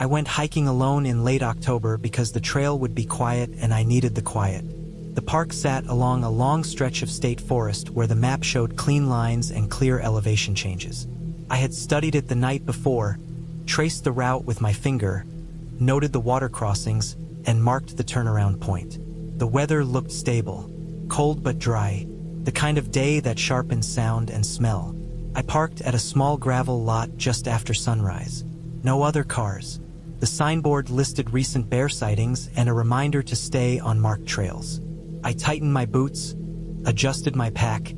I went hiking alone in late October because the trail would be quiet and I needed the quiet. The park sat along a long stretch of state forest where the map showed clean lines and clear elevation changes. I had studied it the night before, traced the route with my finger, noted the water crossings, and marked the turnaround point. The weather looked stable, cold but dry, the kind of day that sharpens sound and smell. I parked at a small gravel lot just after sunrise. No other cars. The signboard listed recent bear sightings and a reminder to stay on marked trails. I tightened my boots, adjusted my pack,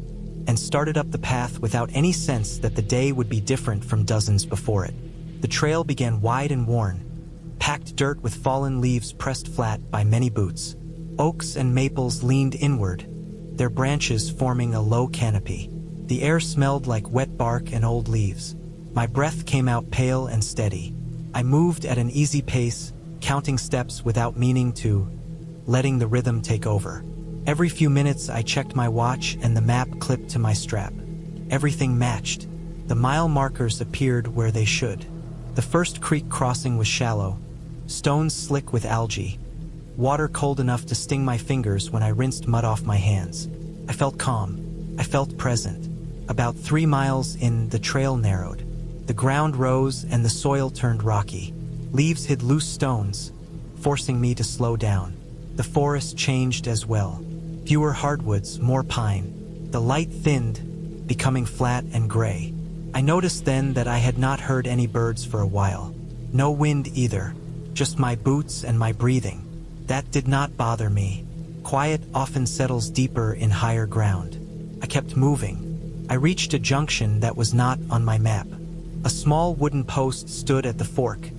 and started up the path without any sense that the day would be different from dozens before it. The trail began wide and worn, packed dirt with fallen leaves pressed flat by many boots. Oaks and maples leaned inward, their branches forming a low canopy. The air smelled like wet bark and old leaves. My breath came out pale and steady. I moved at an easy pace, counting steps without meaning to, letting the rhythm take over. Every few minutes I checked my watch and the map clipped to my strap. Everything matched. The mile markers appeared where they should. The first creek crossing was shallow, stones slick with algae, water cold enough to sting my fingers when I rinsed mud off my hands. I felt calm. I felt present. About 3 miles in, the trail narrowed. The ground rose and the soil turned rocky. Leaves hid loose stones, forcing me to slow down. The forest changed as well. Fewer hardwoods, more pine. The light thinned, becoming flat and gray. I noticed then that I had not heard any birds for a while. No wind either, just my boots and my breathing. That did not bother me. Quiet often settles deeper in higher ground. I kept moving. I reached a junction that was not on my map. A small wooden post stood at the fork,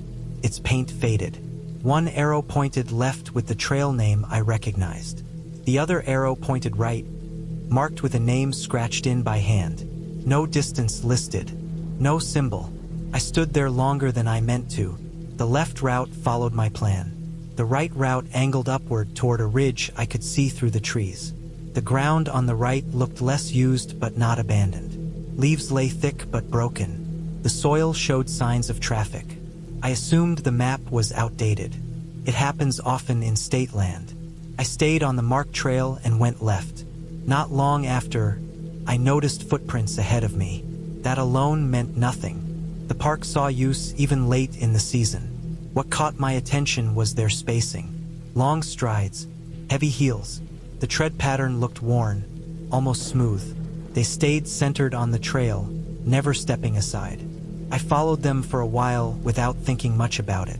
its paint faded. One arrow pointed left with the trail name I recognized. The other arrow pointed right, marked with a name scratched in by hand. No distance listed, no symbol. I stood there longer than I meant to. The left route followed my plan. The right route angled upward toward a ridge I could see through the trees. The ground on the right looked less used but not abandoned. Leaves lay thick but broken. The soil showed signs of traffic. I assumed the map was outdated. It happens often in state land. I stayed on the marked trail and went left. Not long after, I noticed footprints ahead of me. That alone meant nothing. The park saw use even late in the season. What caught my attention was their spacing. Long strides, heavy heels. The tread pattern looked worn, almost smooth. They stayed centered on the trail, never stepping aside. I followed them for a while without thinking much about it.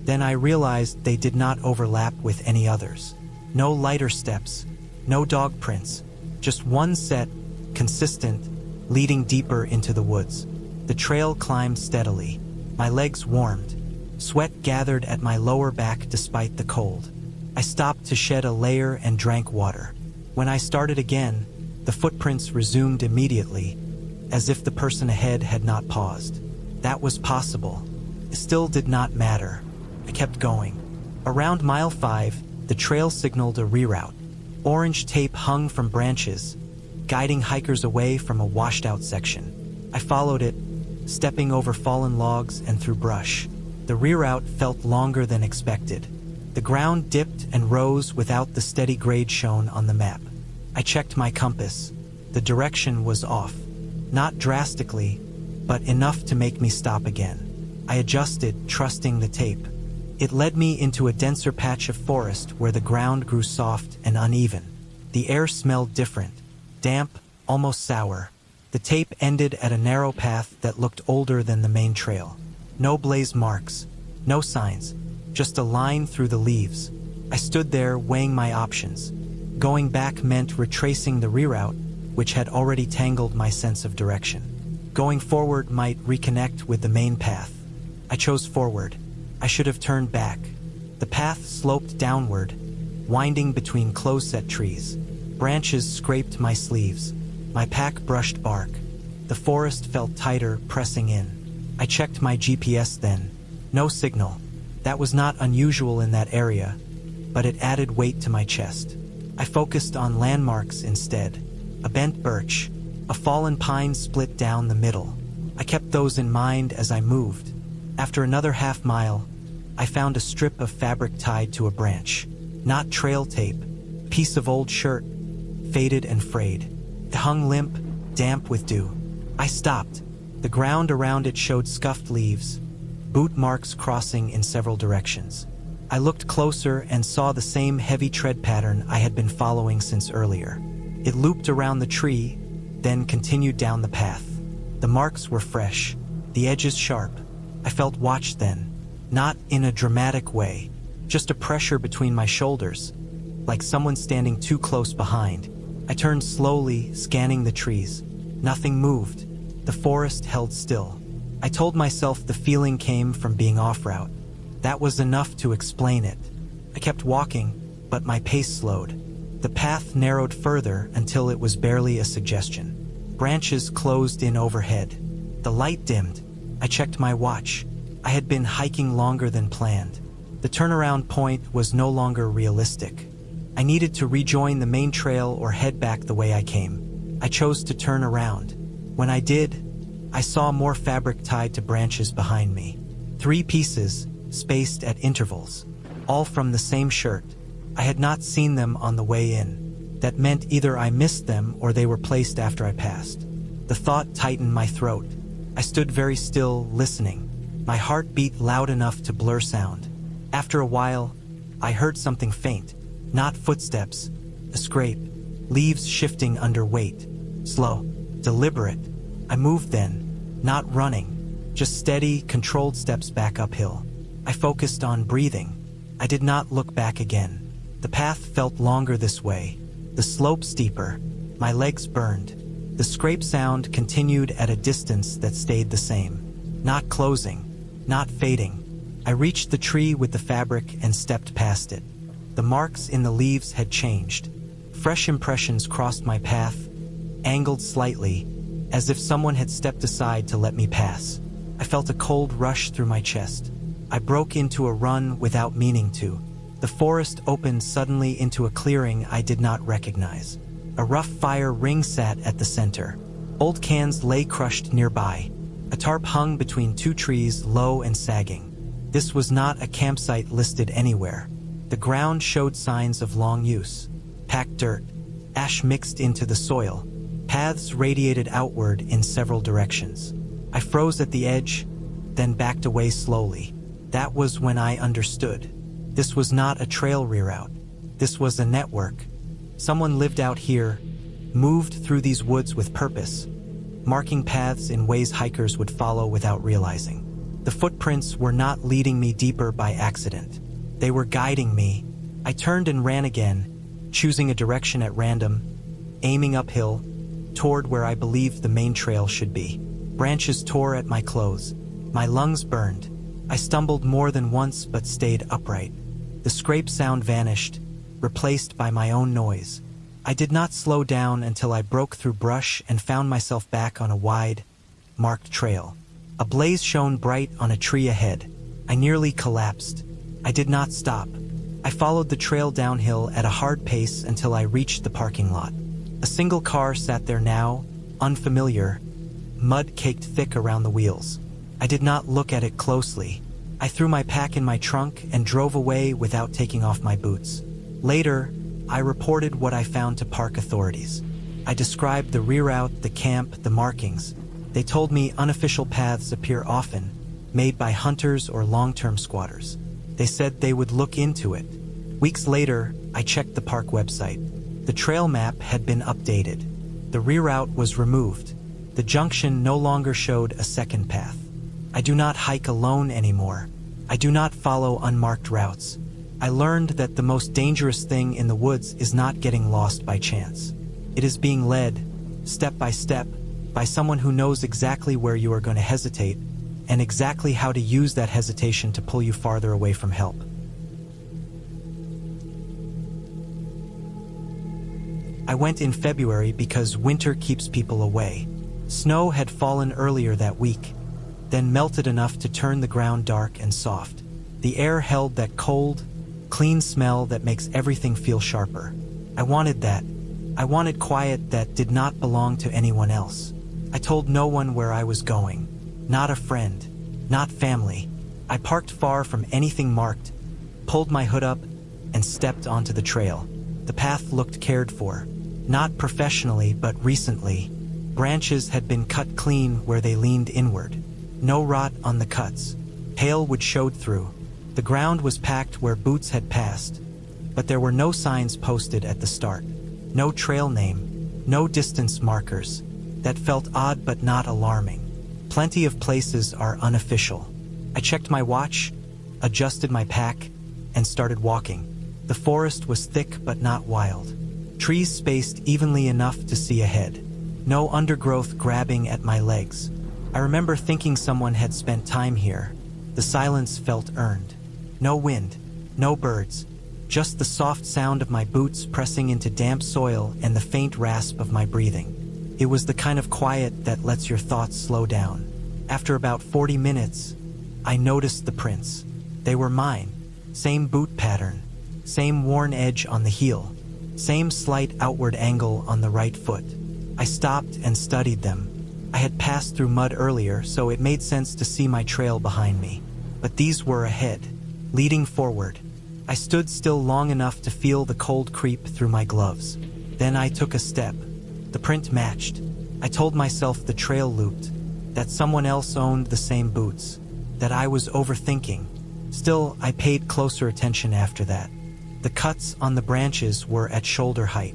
Then I realized they did not overlap with any others. No lighter steps, no dog prints, just one set, consistent, leading deeper into the woods. The trail climbed steadily. My legs warmed. Sweat gathered at my lower back despite the cold. I stopped to shed a layer and drank water. When I started again, the footprints resumed immediately, as if the person ahead had not paused. That was possible. It still did not matter. I kept going. Around mile 5, the trail signaled a reroute. Orange tape hung from branches, guiding hikers away from a washed-out section. I followed it, stepping over fallen logs and through brush. The reroute felt longer than expected. The ground dipped and rose without the steady grade shown on the map. I checked my compass. The direction was off. Not drastically, but enough to make me stop again. I adjusted, trusting the tape. It led me into a denser patch of forest where the ground grew soft and uneven. The air smelled different, damp, almost sour. The tape ended at a narrow path that looked older than the main trail. No blaze marks, no signs, just a line through the leaves. I stood there weighing my options. Going back meant retracing the reroute, which had already tangled my sense of direction. Going forward might reconnect with the main path. I chose forward. I should have turned back. The path sloped downward, winding between close-set trees. Branches scraped my sleeves. My pack brushed bark. The forest felt tighter, pressing in. I checked my GPS then. No signal. That was not unusual in that area, but it added weight to my chest. I focused on landmarks instead. A bent birch, a fallen pine split down the middle. I kept those in mind as I moved. After another half mile, I found a strip of fabric tied to a branch. Not trail tape, piece of old shirt, faded and frayed. It hung limp, damp with dew. I stopped. The ground around it showed scuffed leaves, boot marks crossing in several directions. I looked closer and saw the same heavy tread pattern I had been following since earlier. It looped around the tree, then continued down the path. The marks were fresh, the edges sharp. I felt watched then, not in a dramatic way, just a pressure between my shoulders, like someone standing too close behind. I turned slowly, scanning the trees. Nothing moved. The forest held still. I told myself the feeling came from being off-route. That was enough to explain it. I kept walking, but my pace slowed. The path narrowed further until it was barely a suggestion. Branches closed in overhead. The light dimmed. I checked my watch. I had been hiking longer than planned. The turnaround point was no longer realistic. I needed to rejoin the main trail or head back the way I came. I chose to turn around. When I did, I saw more fabric tied to branches behind me. 3 pieces, spaced at intervals, all from the same shirt. I had not seen them on the way in. That meant either I missed them or they were placed after I passed. The thought tightened my throat. I stood very still, listening. My heart beat loud enough to blur sound. After a while, I heard something faint. Not footsteps, a scrape, leaves shifting under weight. Slow, deliberate. I moved then, not running, just steady, controlled steps back uphill. I focused on breathing. I did not look back again. The path felt longer this way, the slope steeper. My legs burned. The scrape sound continued at a distance that stayed the same. Not closing, not fading. I reached the tree with the fabric and stepped past it. The marks in the leaves had changed. Fresh impressions crossed my path, angled slightly, as if someone had stepped aside to let me pass. I felt a cold rush through my chest. I broke into a run without meaning to. The forest opened suddenly into a clearing I did not recognize. A rough fire ring sat at the center. Old cans lay crushed nearby. A tarp hung between 2 trees, low and sagging. This was not a campsite listed anywhere. The ground showed signs of long use. Packed dirt, ash mixed into the soil. Paths radiated outward in several directions. I froze at the edge, then backed away slowly. That was when I understood. This was not a trail reroute. This was a network. Someone lived out here, moved through these woods with purpose, marking paths in ways hikers would follow without realizing. The footprints were not leading me deeper by accident. They were guiding me. I turned and ran again, choosing a direction at random, aiming uphill, toward where I believed the main trail should be. Branches tore at my clothes. My lungs burned. I stumbled more than once but stayed upright. The scrape sound vanished, replaced by my own noise. I did not slow down until I broke through brush and found myself back on a wide, marked trail. A blaze shone bright on a tree ahead. I nearly collapsed. I did not stop. I followed the trail downhill at a hard pace until I reached the parking lot. A single car sat there now, unfamiliar, mud caked thick around the wheels. I did not look at it closely. I threw my pack in my trunk and drove away without taking off my boots. Later, I reported what I found to park authorities. I described the reroute, the camp, the markings. They told me unofficial paths appear often, made by hunters or long-term squatters. They said they would look into it. Weeks later, I checked the park website. The trail map had been updated. The reroute was removed. The junction no longer showed a second path. I do not hike alone anymore. I do not follow unmarked routes. I learned that the most dangerous thing in the woods is not getting lost by chance. It is being led, step by step, by someone who knows exactly where you are going to hesitate and exactly how to use that hesitation to pull you farther away from help. I went in February because winter keeps people away. Snow had fallen earlier that week, then melted enough to turn the ground dark and soft. The air held that cold, clean smell that makes everything feel sharper. I wanted that. I wanted quiet that did not belong to anyone else. I told no one where I was going. Not a friend, not family, I parked far from anything marked, pulled my hood up, and stepped onto the trail. The path looked cared for. Not professionally, but recently. Branches had been cut clean where they leaned inward. No rot on the cuts. Pale wood showed through. The ground was packed where boots had passed, but there were no signs posted at the start. No trail name, no distance markers. That felt odd but not alarming. Plenty of places are unofficial. I checked my watch, adjusted my pack, and started walking. The forest was thick but not wild. Trees spaced evenly enough to see ahead. No undergrowth grabbing at my legs. I remember thinking someone had spent time here. The silence felt earned. No wind, no birds, just the soft sound of my boots pressing into damp soil and the faint rasp of my breathing. It was the kind of quiet that lets your thoughts slow down. After about 40 minutes, I noticed the prints. They were mine. Same boot pattern, same worn edge on the heel, same slight outward angle on the right foot. I stopped and studied them. I had passed through mud earlier, so it made sense to see my trail behind me. But these were ahead, leading forward. I stood still long enough to feel the cold creep through my gloves. Then I took a step. The print matched. I told myself the trail looped, that someone else owned the same boots, that I was overthinking. Still, I paid closer attention after that. The cuts on the branches were at shoulder height,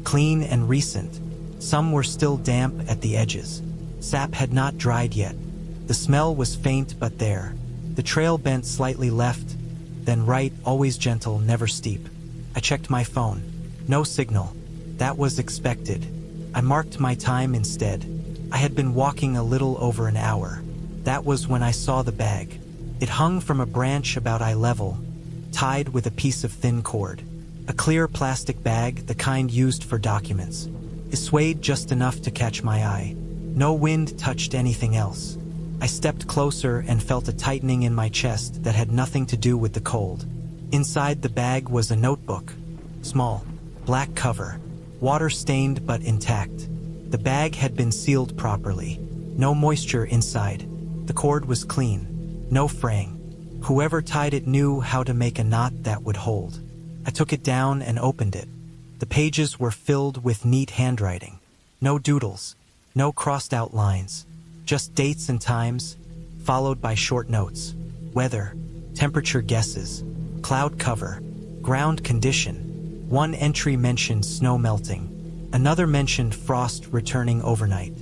clean and recent. Some were still damp at the edges. Sap had not dried yet. The smell was faint but there. The trail bent slightly left, then right, always gentle, never steep. I checked my phone. No signal. That was expected. I marked my time instead. I had been walking a little over an hour. That was when I saw the bag. It hung from a branch about eye level, tied with a piece of thin cord. A clear plastic bag, the kind used for documents. It swayed just enough to catch my eye. No wind touched anything else. I stepped closer and felt a tightening in my chest that had nothing to do with the cold. Inside the bag was a notebook. Small, black cover, water-stained but intact. The bag had been sealed properly. No moisture inside. The cord was clean. No fraying. Whoever tied it knew how to make a knot that would hold. I took it down and opened it. The pages were filled with neat handwriting. No doodles. No crossed-out lines. Just dates and times, followed by short notes. Weather, temperature guesses, cloud cover, ground condition. One entry mentioned snow melting. Another mentioned frost returning overnight.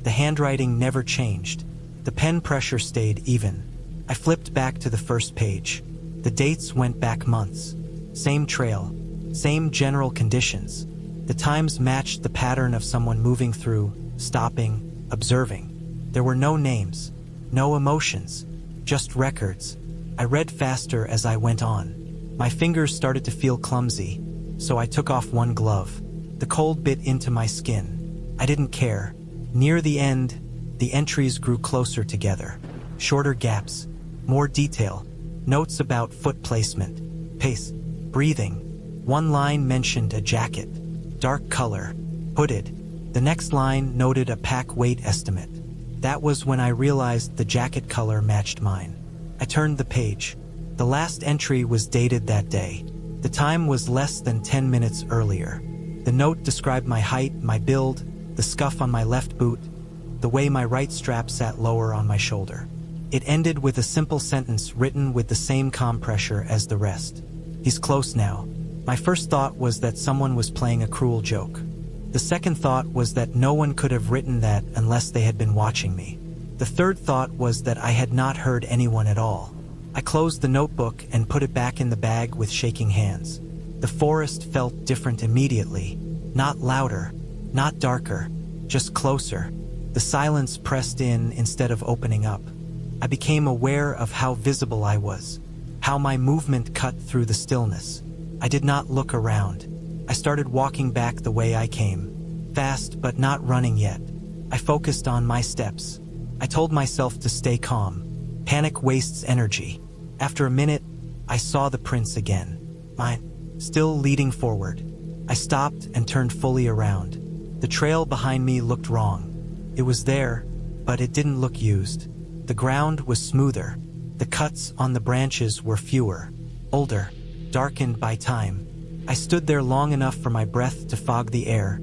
The handwriting never changed. The pen pressure stayed even. I flipped back to the first page. The dates went back months. Same trail, same general conditions. The times matched the pattern of someone moving through, stopping, observing. There were no names, no emotions, just records. I read faster as I went on. My fingers started to feel clumsy, so I took off one glove. The cold bit into my skin. I didn't care. Near the end, the entries grew closer together. Shorter gaps, more detail, notes about foot placement, pace, breathing. One line mentioned a jacket, dark color, hooded. The next line noted a pack weight estimate. That was when I realized the jacket color matched mine. I turned the page. The last entry was dated that day. The time was less than 10 minutes earlier. The note described my height, my build, the scuff on my left boot, the way my right strap sat lower on my shoulder. It ended with a simple sentence written with the same calm pressure as the rest. He's close now. My first thought was that someone was playing a cruel joke. The second thought was that no one could have written that unless they had been watching me. The third thought was that I had not heard anyone at all. I closed the notebook and put it back in the bag with shaking hands. The forest felt different immediately. Not louder, not darker, just closer. The silence pressed in instead of opening up. I became aware of how visible I was, how my movement cut through the stillness. I did not look around. I started walking back the way I came, fast but not running yet. I focused on my steps. I told myself to stay calm. Panic wastes energy. After a minute, I saw the prints again. Mine, still leading forward. I stopped and turned fully around. The trail behind me looked wrong. It was there, but it didn't look used. The ground was smoother. The cuts on the branches were fewer, older, darkened by time. I stood there long enough for my breath to fog the air,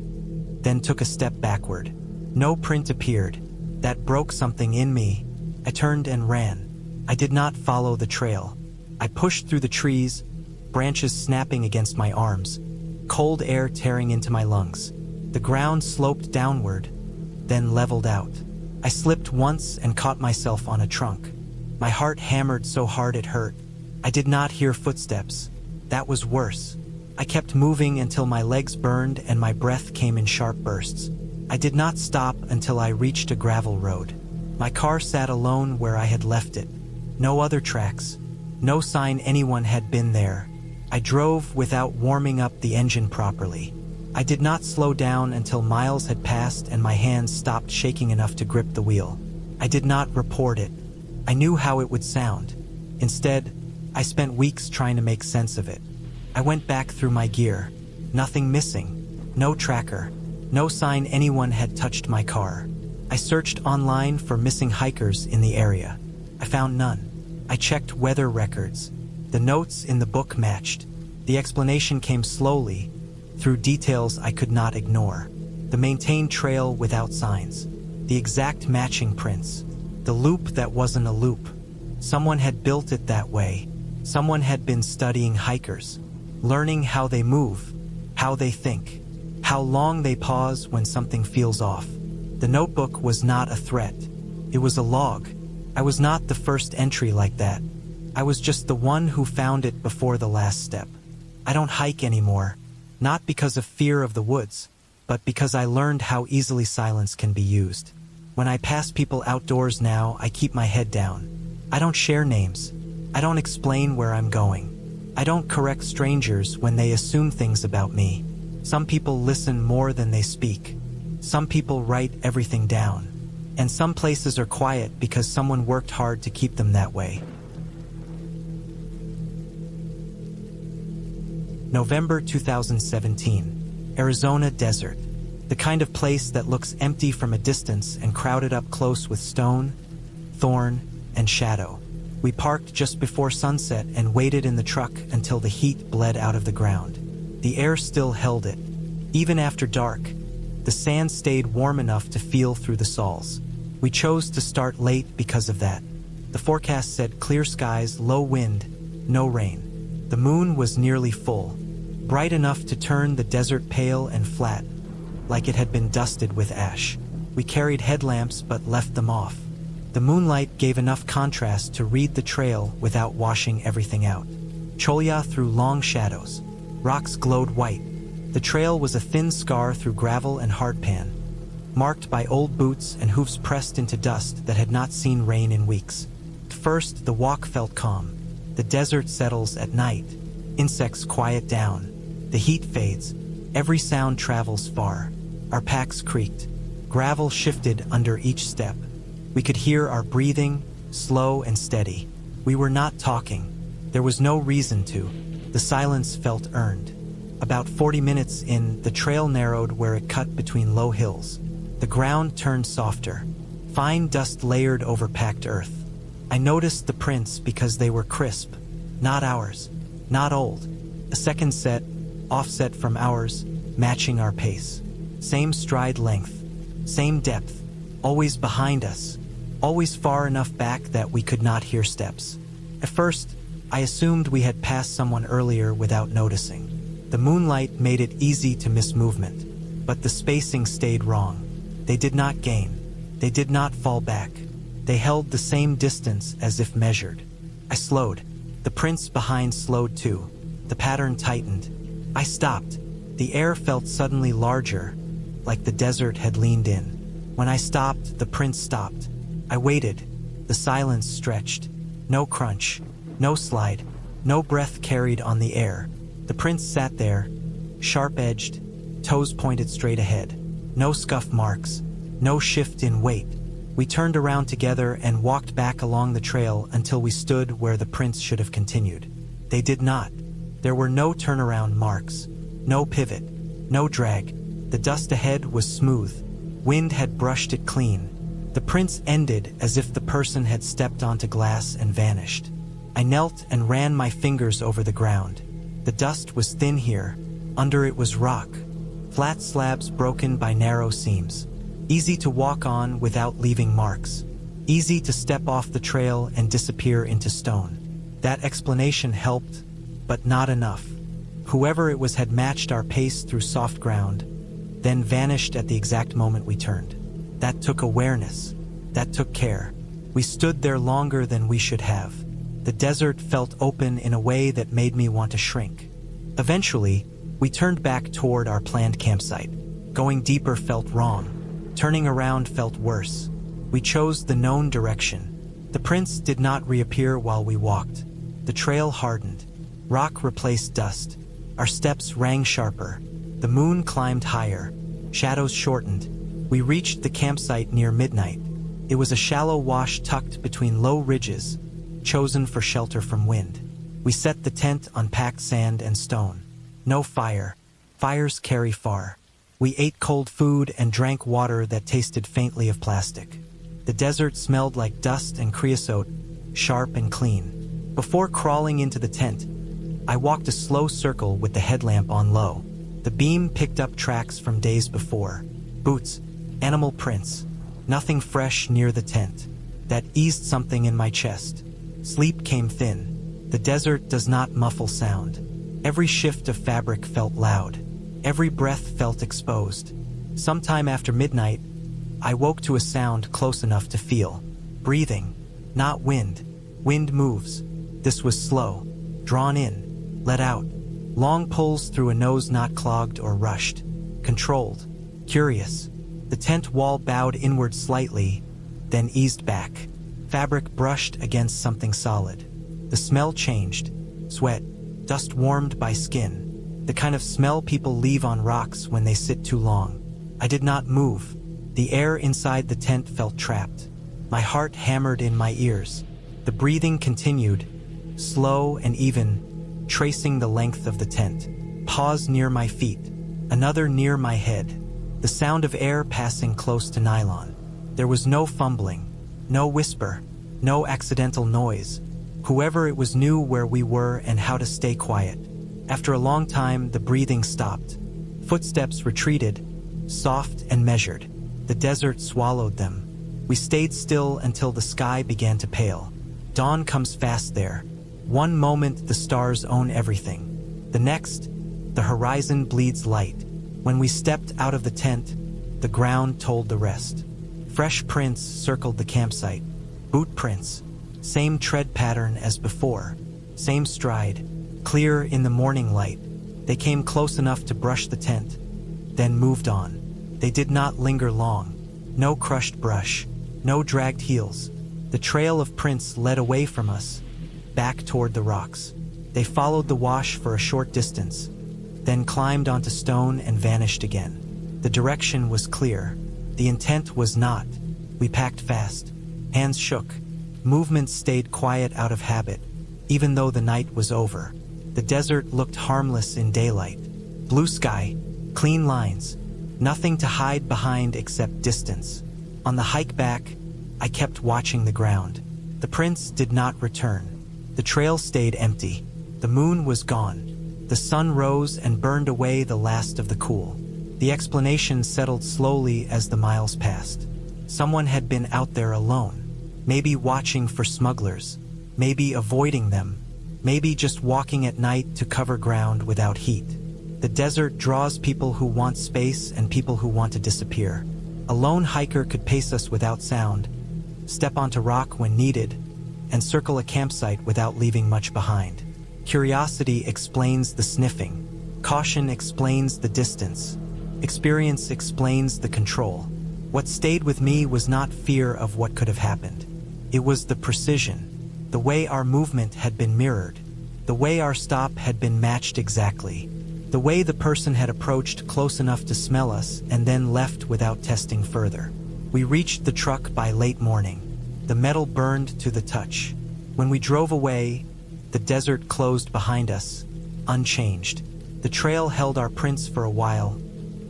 then took a step backward. No print appeared. That broke something in me. I turned and ran. I did not follow the trail. I pushed through the trees, branches snapping against my arms, cold air tearing into my lungs. The ground sloped downward, then leveled out. I slipped once and caught myself on a trunk. My heart hammered so hard it hurt. I did not hear footsteps. That was worse. I kept moving until my legs burned and my breath came in sharp bursts. I did not stop until I reached a gravel road. My car sat alone where I had left it. No other tracks. No sign anyone had been there. I drove without warming up the engine properly. I did not slow down until miles had passed and my hands stopped shaking enough to grip the wheel. I did not report it. I knew how it would sound. Instead, I spent weeks trying to make sense of it. I went back through my gear. Nothing missing. No tracker. No sign anyone had touched my car. I searched online for missing hikers in the area. I found none. I checked weather records. The notes in the book matched. The explanation came slowly, through details I could not ignore. The maintained trail without signs. The exact matching prints. The loop that wasn't a loop. Someone had built it that way. Someone had been studying hikers, learning how they move, how they think, how long they pause when something feels off. The notebook was not a threat. It was a log. I was not the first entry like that. I was just the one who found it before the last step. I don't hike anymore, not because of fear of the woods, but because I learned how easily silence can be used. When I pass people outdoors now, I keep my head down. I don't share names. I don't explain where I'm going. I don't correct strangers when they assume things about me. Some people listen more than they speak. Some people write everything down. And some places are quiet because someone worked hard to keep them that way. November 2017, Arizona desert. The kind of place that looks empty from a distance and crowded up close with stone, thorn, and shadow. We parked just before sunset and waited in the truck until the heat bled out of the ground. The air still held it. Even after dark, the sand stayed warm enough to feel through the soles. We chose to start late because of that. The forecast said clear skies, low wind, no rain. The moon was nearly full, bright enough to turn the desert pale and flat, like it had been dusted with ash. We carried headlamps but left them off. The moonlight gave enough contrast to read the trail without washing everything out. Cholya threw long shadows. Rocks glowed white. The trail was a thin scar through gravel and hardpan, marked by old boots and hoofs pressed into dust that had not seen rain in weeks. At first, the walk felt calm. The desert settles at night. Insects quiet down. The heat fades. Every sound travels far. Our packs creaked. Gravel shifted under each step. We could hear our breathing, slow and steady. We were not talking. There was no reason to. The silence felt earned. About 40 minutes in, the trail narrowed where it cut between low hills. The ground turned softer. Fine dust layered over packed earth. I noticed the prints because they were crisp. Not ours. Not old. A second set, offset from ours, matching our pace. Same stride length. Same depth. Always behind us. Always far enough back that we could not hear steps. At first, I assumed we had passed someone earlier without noticing. The moonlight made it easy to miss movement, but the spacing stayed wrong. They did not gain. They did not fall back. They held the same distance as if measured. I slowed. The prints behind slowed too. The pattern tightened. I stopped. The air felt suddenly larger, like the desert had leaned in. When I stopped, the prints stopped. I waited. The silence stretched. No crunch. No slide. No breath carried on the air. The prints sat there, sharp-edged, toes pointed straight ahead. No scuff marks. No shift in weight. We turned around together and walked back along the trail until we stood where the prints should have continued. They did not. There were no turnaround marks. No pivot. No drag. The dust ahead was smooth. Wind had brushed it clean. The prints ended as if the person had stepped onto glass and vanished. I knelt and ran my fingers over the ground. The dust was thin here. Under it was rock. Flat slabs broken by narrow seams. Easy to walk on without leaving marks. Easy to step off the trail and disappear into stone. That explanation helped, but not enough. Whoever it was had matched our pace through soft ground, then vanished at the exact moment we turned. That took awareness. That took care. We stood there longer than we should have. The desert felt open in a way that made me want to shrink. Eventually, we turned back toward our planned campsite. Going deeper felt wrong. Turning around felt worse. We chose the known direction. The prints did not reappear while we walked. The trail hardened. Rock replaced dust. Our steps rang sharper. The moon climbed higher. Shadows shortened. We reached the campsite near midnight. It was a shallow wash tucked between low ridges, chosen for shelter from wind. We set the tent on packed sand and stone. No fire. Fires carry far. We ate cold food and drank water that tasted faintly of plastic. The desert smelled like dust and creosote, sharp and clean. Before crawling into the tent, I walked a slow circle with the headlamp on low. The beam picked up tracks from days before. Boots, animal prints. Nothing fresh near the tent. That eased something in my chest. Sleep came thin. The desert does not muffle sound. Every shift of fabric felt loud. Every breath felt exposed. Sometime after midnight, I woke to a sound close enough to feel. Breathing, not wind. Wind moves. This was slow. Drawn in, let out. Long pulls through a nose not clogged or rushed. Controlled. Curious. The tent wall bowed inward slightly, then eased back. Fabric brushed against something solid. The smell changed. Sweat. Dust warmed by skin. The kind of smell people leave on rocks when they sit too long. I did not move. The air inside the tent felt trapped. My heart hammered in my ears. The breathing continued, slow and even, tracing the length of the tent. Pause near my feet. Another near my head. The sound of air passing close to nylon. There was no fumbling, no whisper, no accidental noise. Whoever it was knew where we were and how to stay quiet. After a long time, the breathing stopped. Footsteps retreated, soft and measured. The desert swallowed them. We stayed still until the sky began to pale. Dawn comes fast there. One moment, the stars own everything. The next, the horizon bleeds light. When we stepped out of the tent, the ground told the rest. Fresh prints circled the campsite. Boot prints. Same tread pattern as before. Same stride. Clear in the morning light. They came close enough to brush the tent, then moved on. They did not linger long. No crushed brush. No dragged heels. The trail of prints led away from us, back toward the rocks. They followed the wash for a short distance, then climbed onto stone and vanished again. The direction was clear. The intent was not. We packed fast. Hands shook. Movements stayed quiet out of habit, even though the night was over. The desert looked harmless in daylight. Blue sky, clean lines, nothing to hide behind except distance. On the hike back, I kept watching the ground. The prints did not return. The trail stayed empty. The moon was gone. The sun rose and burned away the last of the cool. The explanation settled slowly as the miles passed. Someone had been out there alone. Maybe watching for smugglers. Maybe avoiding them. Maybe just walking at night to cover ground without heat. The desert draws people who want space and people who want to disappear. A lone hiker could pace us without sound, step onto rock when needed, and circle a campsite without leaving much behind. Curiosity explains the sniffing. Caution explains the distance. Experience explains the control. What stayed with me was not fear of what could have happened. It was the precision, the way our movement had been mirrored, the way our stop had been matched exactly, the way the person had approached close enough to smell us and then left without testing further. We reached the truck by late morning. The metal burned to the touch. When we drove away, the desert closed behind us, unchanged. The trail held our prints for a while,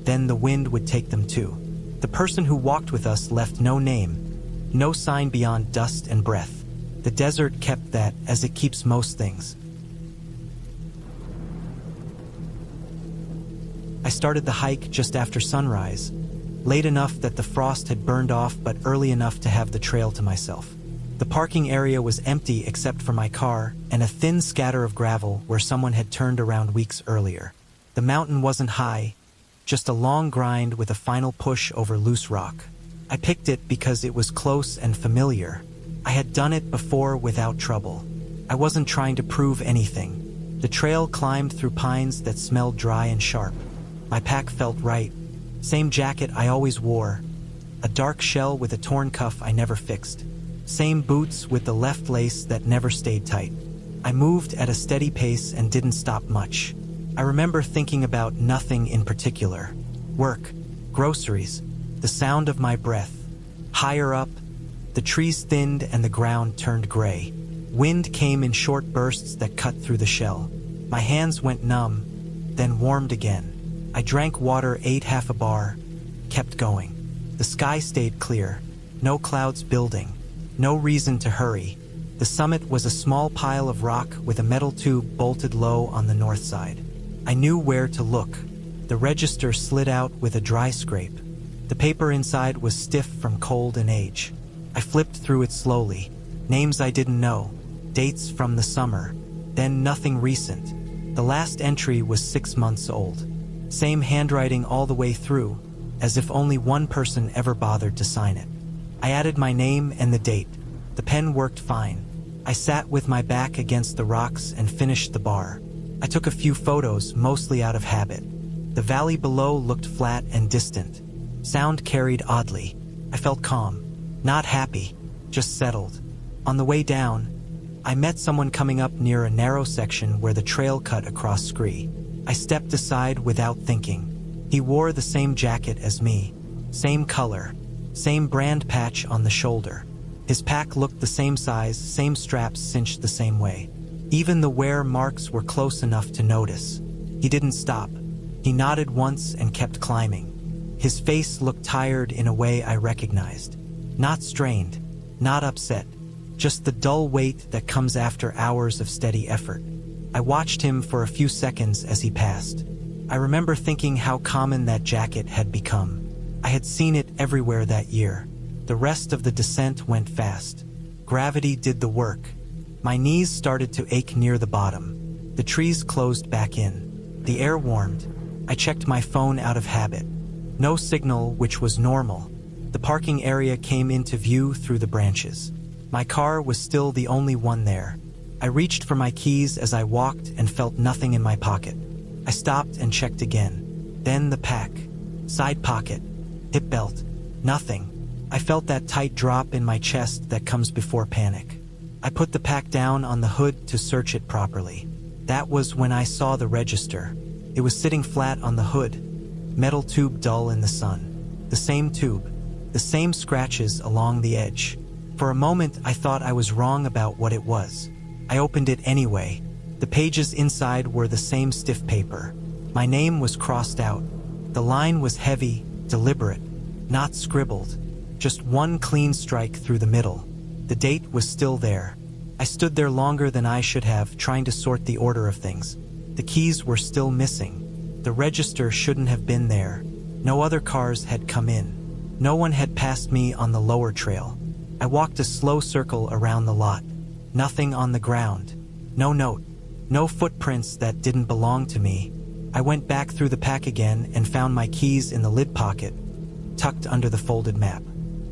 then the wind would take them too. The person who walked with us left no name, No sign beyond dust and breath. The desert kept that, as it keeps most things. I started the hike just after sunrise, late enough that the frost had burned off but early enough to have the trail to myself. The parking area was empty except for my car and a thin scatter of gravel where someone had turned around weeks earlier. The mountain wasn't high, just a long grind with a final push over loose rock. I picked it because it was close and familiar. I had done it before without trouble. I wasn't trying to prove anything. The trail climbed through pines that smelled dry and sharp. My pack felt right. Same jacket I always wore. A dark shell with a torn cuff I never fixed. Same boots with the left lace that never stayed tight. I moved at a steady pace and didn't stop much. I remember thinking about nothing in particular. Work, groceries, the sound of my breath. Higher up, the trees thinned and the ground turned gray. Wind came in short bursts that cut through the shell. My hands went numb, then warmed again. I drank water, ate half a bar, kept going. The sky stayed clear. No clouds building. No reason to hurry. The summit was a small pile of rock with a metal tube bolted low on the north side. I knew where to look. The register slid out with a dry scrape. The paper inside was stiff from cold and age. I flipped through it slowly. Names I didn't know. Dates from the summer. Then nothing recent. The last entry was 6 months old. Same handwriting all the way through, as if only one person ever bothered to sign it. I added my name and the date. The pen worked fine. I sat with my back against the rocks and finished the bar. I took a few photos, mostly out of habit. The valley below looked flat and distant. Sound carried oddly. I felt calm. Not happy, just settled. On the way down, I met someone coming up near a narrow section where the trail cut across scree. I stepped aside without thinking. He wore the same jacket as me, same color, same brand patch on the shoulder. His pack looked the same size, same straps cinched the same way. Even the wear marks were close enough to notice. He didn't stop. He nodded once and kept climbing. His face looked tired in a way I recognized. Not strained, not upset, just the dull weight that comes after hours of steady effort. I watched him for a few seconds as he passed. I remember thinking how common that jacket had become. I had seen it everywhere that year. The rest of the descent went fast. Gravity did the work. My knees started to ache near the bottom. The trees closed back in. The air warmed. I checked my phone out of habit. No signal, which was normal. The parking area came into view through the branches. My car was still the only one there. I reached for my keys as I walked and felt nothing in my pocket. I stopped and checked again. Then the pack. Side pocket. Hip belt. Nothing. I felt that tight drop in my chest that comes before panic. I put the pack down on the hood to search it properly. That was when I saw the register. It was sitting flat on the hood. Metal tube dull in the sun. The same tube. The same scratches along the edge. For a moment I thought I was wrong about what it was. I opened it anyway. The pages inside were the same stiff paper. My name was crossed out. The line was heavy, deliberate, not scribbled. Just one clean strike through the middle. The date was still there. I stood there longer than I should have, trying to sort the order of things. The keys were still missing. The register shouldn't have been there. No other cars had come in. No one had passed me on the lower trail. I walked a slow circle around the lot. Nothing on the ground. No note. No footprints that didn't belong to me. I went back through the pack again and found my keys in the lid pocket, tucked under the folded map.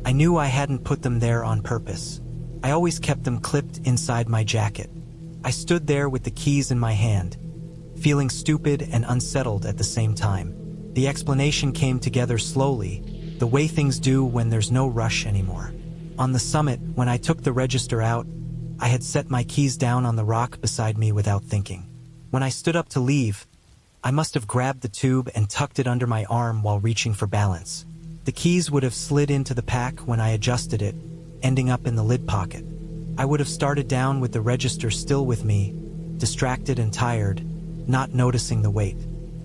I knew I hadn't put them there on purpose. I always kept them clipped inside my jacket. I stood there with the keys in my hand, feeling stupid and unsettled at the same time. The explanation came together slowly, the way things do when there's no rush anymore. On the summit, when I took the register out, I had set my keys down on the rock beside me without thinking. When I stood up to leave, I must have grabbed the tube and tucked it under my arm while reaching for balance. The keys would have slid into the pack when I adjusted it, ending up in the lid pocket. I would have started down with the register still with me, distracted and tired, not noticing the weight.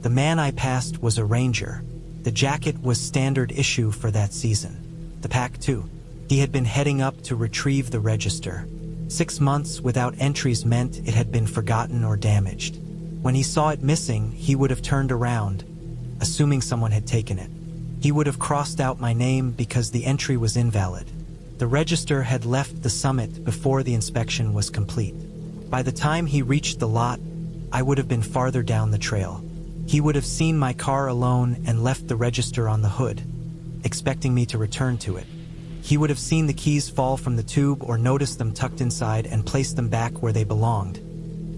The man I passed was a ranger. The jacket was standard issue for that season. The pack too. He had been heading up to retrieve the register. 6 months without entries meant it had been forgotten or damaged. When he saw it missing, he would have turned around, assuming someone had taken it. He would have crossed out my name because the entry was invalid. The register had left the summit before the inspection was complete. By the time he reached the lot, I would have been farther down the trail. He would have seen my car alone and left the register on the hood, expecting me to return to it. He would have seen the keys fall from the tube or noticed them tucked inside and placed them back where they belonged,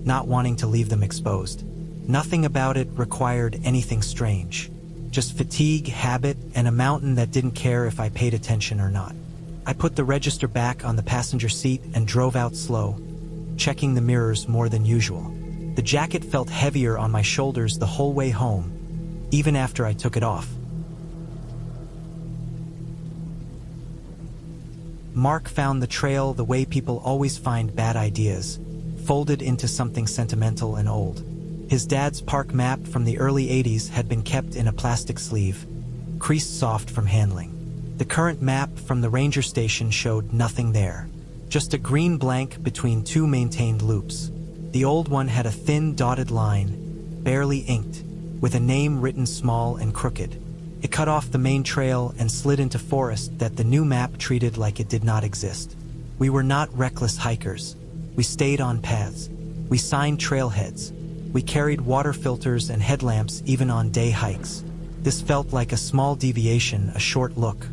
not wanting to leave them exposed. Nothing about it required anything strange. Just fatigue, habit, and a mountain that didn't care if I paid attention or not. I put the register back on the passenger seat and drove out slow, checking the mirrors more than usual. The jacket felt heavier on my shoulders the whole way home, even after I took it off. Mark found the trail the way people always find bad ideas, folded into something sentimental and old. His dad's park map from the early 80s had been kept in a plastic sleeve, creased soft from handling. The current map from the ranger station showed nothing there, just a green blank between two maintained loops. The old one had a thin dotted line, barely inked, with a name written small and crooked. It cut off the main trail and slid into forest that the new map treated like it did not exist. We were not reckless hikers. We stayed on paths. We signed trailheads. We carried water filters and headlamps even on day hikes. This felt like a small deviation, a short look.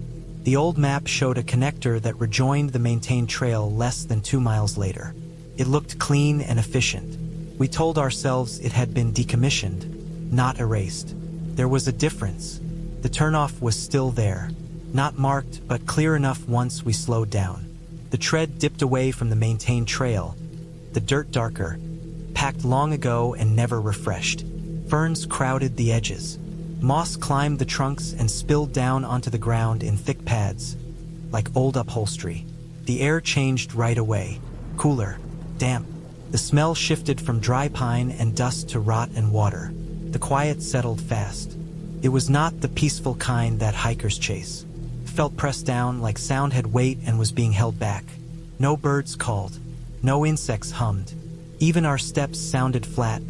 The old map showed a connector that rejoined the maintained trail less than 2 miles later. It looked clean and efficient. We told ourselves it had been decommissioned, not erased. There was a difference. The turnoff was still there, not marked but clear enough once we slowed down. The tread dipped away from the maintained trail, the dirt darker, packed long ago and never refreshed. Ferns crowded the edges. Moss climbed the trunks and spilled down onto the ground in thick pads, like old upholstery. The air changed right away, cooler, damp. The smell shifted from dry pine and dust to rot and water. The quiet settled fast. It was not the peaceful kind that hikers chase. It felt pressed down like sound had weight and was being held back. No birds called. No insects hummed. Even our steps sounded flat,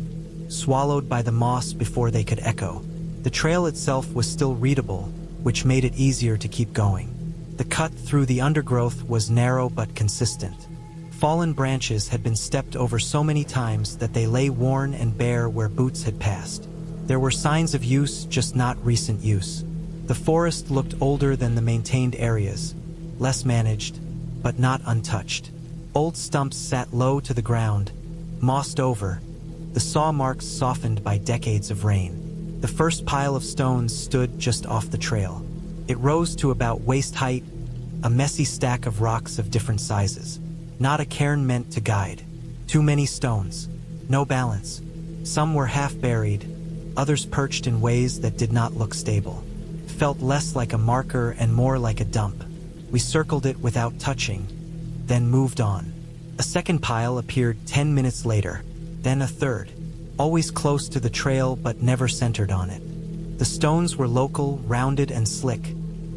swallowed by the moss before they could echo. The trail itself was still readable, which made it easier to keep going. The cut through the undergrowth was narrow but consistent. Fallen branches had been stepped over so many times that they lay worn and bare where boots had passed. There were signs of use, just not recent use. The forest looked older than the maintained areas, less managed, but not untouched. Old stumps sat low to the ground, mossed over, the saw marks softened by decades of rain. The first pile of stones stood just off the trail. It rose to about waist height, a messy stack of rocks of different sizes. Not a cairn meant to guide. Too many stones. No balance. Some were half buried, others perched in ways that did not look stable. It felt less like a marker and more like a dump. We circled it without touching, then moved on. A second pile appeared 10 minutes later, then a third, always close to the trail but never centered on it. The stones were local, rounded and slick,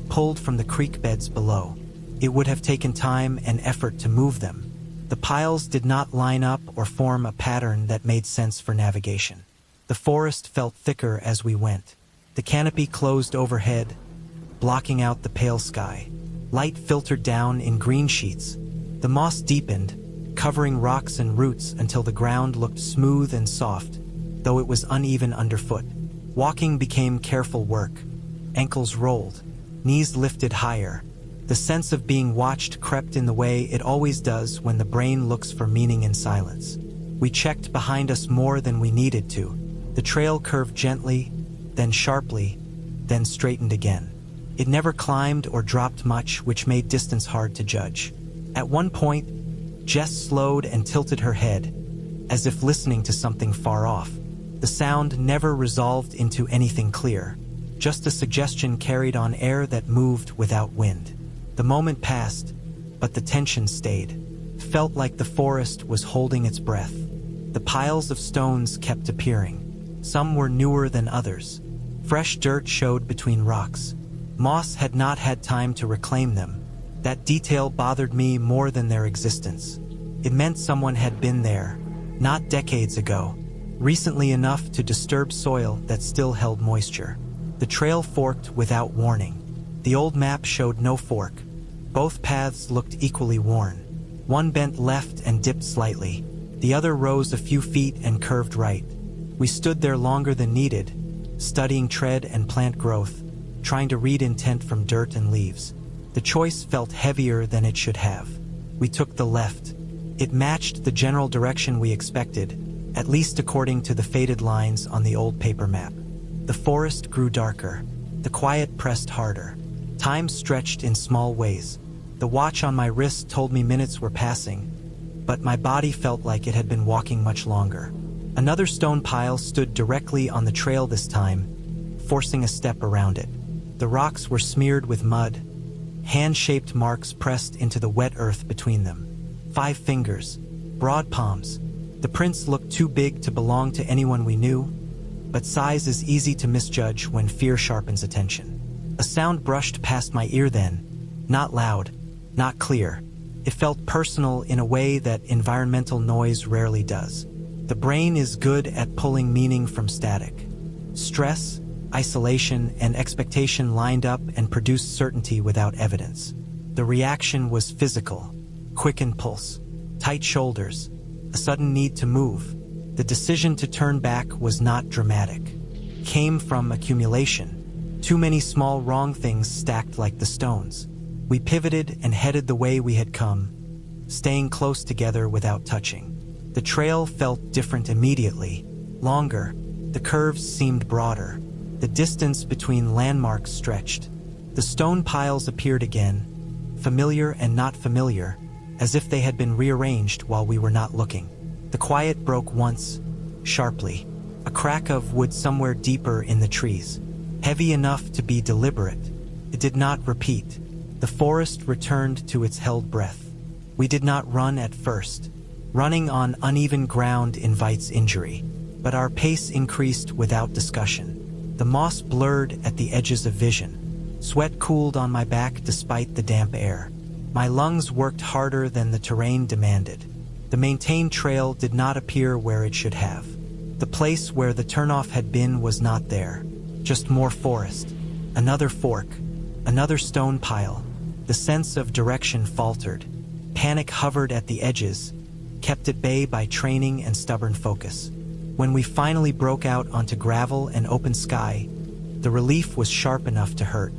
pulled from the creek beds below. It would have taken time and effort to move them. The piles did not line up or form a pattern that made sense for navigation. The forest felt thicker as we went. The canopy closed overhead, blocking out the pale sky. Light filtered down in green sheets. The moss deepened, covering rocks and roots until the ground looked smooth and soft, though it was uneven underfoot. Walking became careful work. Ankles rolled, knees lifted higher. The sense of being watched crept in the way it always does when the brain looks for meaning in silence. We checked behind us more than we needed to. The trail curved gently, then sharply, then straightened again. It never climbed or dropped much, which made distance hard to judge. At one point, Jess slowed and tilted her head, as if listening to something far off. The sound never resolved into anything clear, just a suggestion carried on air that moved without wind. The moment passed, but the tension stayed. It felt like the forest was holding its breath. The piles of stones kept appearing. Some were newer than others. Fresh dirt showed between rocks. Moss had not had time to reclaim them, That detail bothered me more than their existence. It meant someone had been there, not decades ago, recently enough to disturb soil that still held moisture. The trail forked without warning. The old map showed no fork. Both paths looked equally worn. One bent left and dipped slightly. The other rose a few feet and curved right. We stood there longer than needed, studying tread and plant growth, trying to read intent from dirt and leaves. The choice felt heavier than it should have. We took the left. It matched the general direction we expected, at least according to the faded lines on the old paper map. The forest grew darker. The quiet pressed harder. Time stretched in small ways. The watch on my wrist told me minutes were passing, but my body felt like it had been walking much longer. Another stone pile stood directly on the trail this time, forcing a step around it. The rocks were smeared with mud, hand-shaped marks pressed into the wet earth between them. 5 fingers, broad palms. The prints looked too big to belong to anyone we knew, but size is easy to misjudge when fear sharpens attention. A sound brushed past my ear then, not loud, not clear. It felt personal in a way that environmental noise rarely does. The brain is good at pulling meaning from static. Stress, isolation, and expectation lined up and produced certainty without evidence. The reaction was physical, quickened pulse, tight shoulders, a sudden need to move. The decision to turn back was not dramatic. It came from accumulation. Too many small wrong things stacked like the stones. We pivoted and headed the way we had come, staying close together without touching. The trail felt different immediately, longer. The curves seemed broader. The distance between landmarks stretched. The stone piles appeared again, familiar and not familiar, as if they had been rearranged while we were not looking. The quiet broke once, sharply. A crack of wood somewhere deeper in the trees, heavy enough to be deliberate. It did not repeat. The forest returned to its held breath. We did not run at first. Running on uneven ground invites injury, but our pace increased without discussion. The moss blurred at the edges of vision. Sweat cooled on my back despite the damp air. My lungs worked harder than the terrain demanded. The maintained trail did not appear where it should have. The place where the turnoff had been was not there. Just more forest. Another fork. Another stone pile. The sense of direction faltered. Panic hovered at the edges, kept at bay by training and stubborn focus. When we finally broke out onto gravel and open sky, the relief was sharp enough to hurt.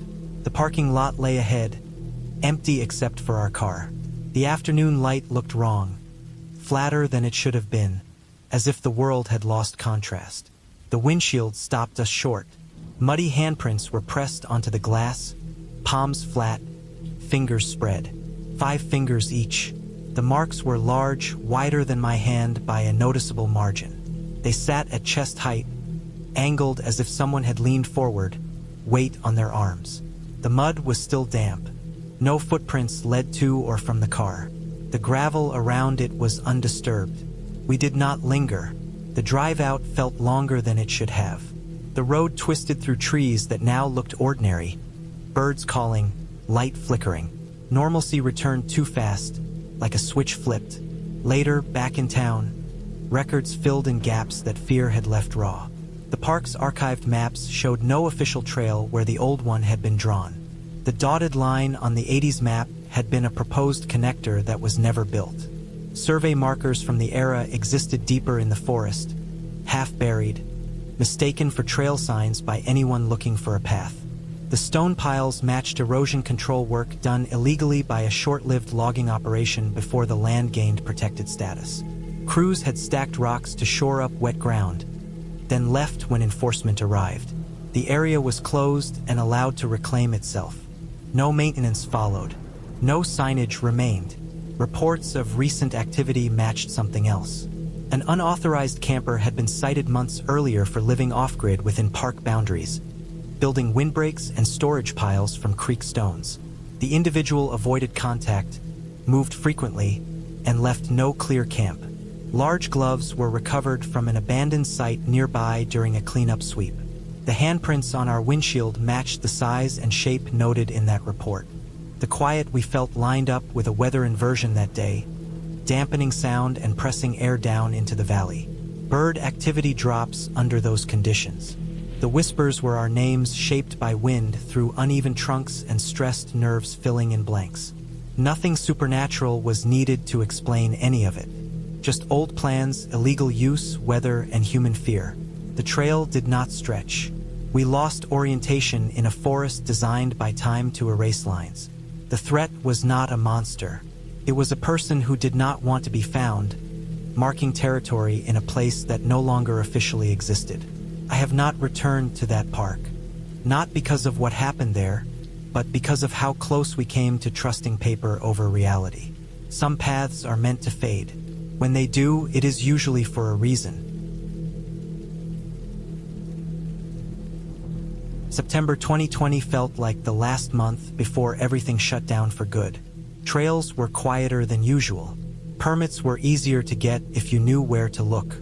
The parking lot lay ahead, empty except for our car. The afternoon light looked wrong, flatter than it should have been, as if the world had lost contrast. The windshield stopped us short. Muddy handprints were pressed onto the glass, palms flat, fingers spread. 5 fingers each. The marks were large, wider than my hand by a noticeable margin. They sat at chest height, angled as if someone had leaned forward, weight on their arms. The mud was still damp. No footprints led to or from the car. The gravel around it was undisturbed. We did not linger. The drive out felt longer than it should have. The road twisted through trees that now looked ordinary. Birds calling, light flickering. Normalcy returned too fast, like a switch flipped. Later, back in town, records filled in gaps that fear had left raw. The park's archived maps showed no official trail where the old one had been drawn. The dotted line on the 80s map had been a proposed connector that was never built. Survey markers from the era existed deeper in the forest, half buried, mistaken for trail signs by anyone looking for a path. The stone piles matched erosion control work done illegally by a short-lived logging operation before the land gained protected status. Crews had stacked rocks to shore up wet ground, then left when enforcement arrived. The area was closed and allowed to reclaim itself. No maintenance followed. No signage remained. Reports of recent activity matched something else. An unauthorized camper had been cited months earlier for living off-grid within park boundaries, building windbreaks and storage piles from creek stones. The individual avoided contact, moved frequently, and left no clear camp. Large gloves were recovered from an abandoned site nearby during a cleanup sweep. The handprints on our windshield matched the size and shape noted in that report. The The quiet we felt lined up with a weather inversion that day, dampening sound and pressing air down into the valley. Bird activity drops under those conditions. The whispers were our names shaped by wind through uneven trunks and stressed nerves filling in blanks. Nothing supernatural was needed to explain any of it. Just old plans, illegal use, weather, and human fear. The trail did not stretch. We lost orientation in a forest designed by time to erase lines. The threat was not a monster. It was a person who did not want to be found, marking territory in a place that no longer officially existed. I have not returned to that park. Not because of what happened there, but because of how close we came to trusting paper over reality. Some paths are meant to fade. When they do, it is usually for a reason. September 2020 felt like the last month before everything shut down for good. Trails were quieter than usual. Permits were easier to get if you knew where to look.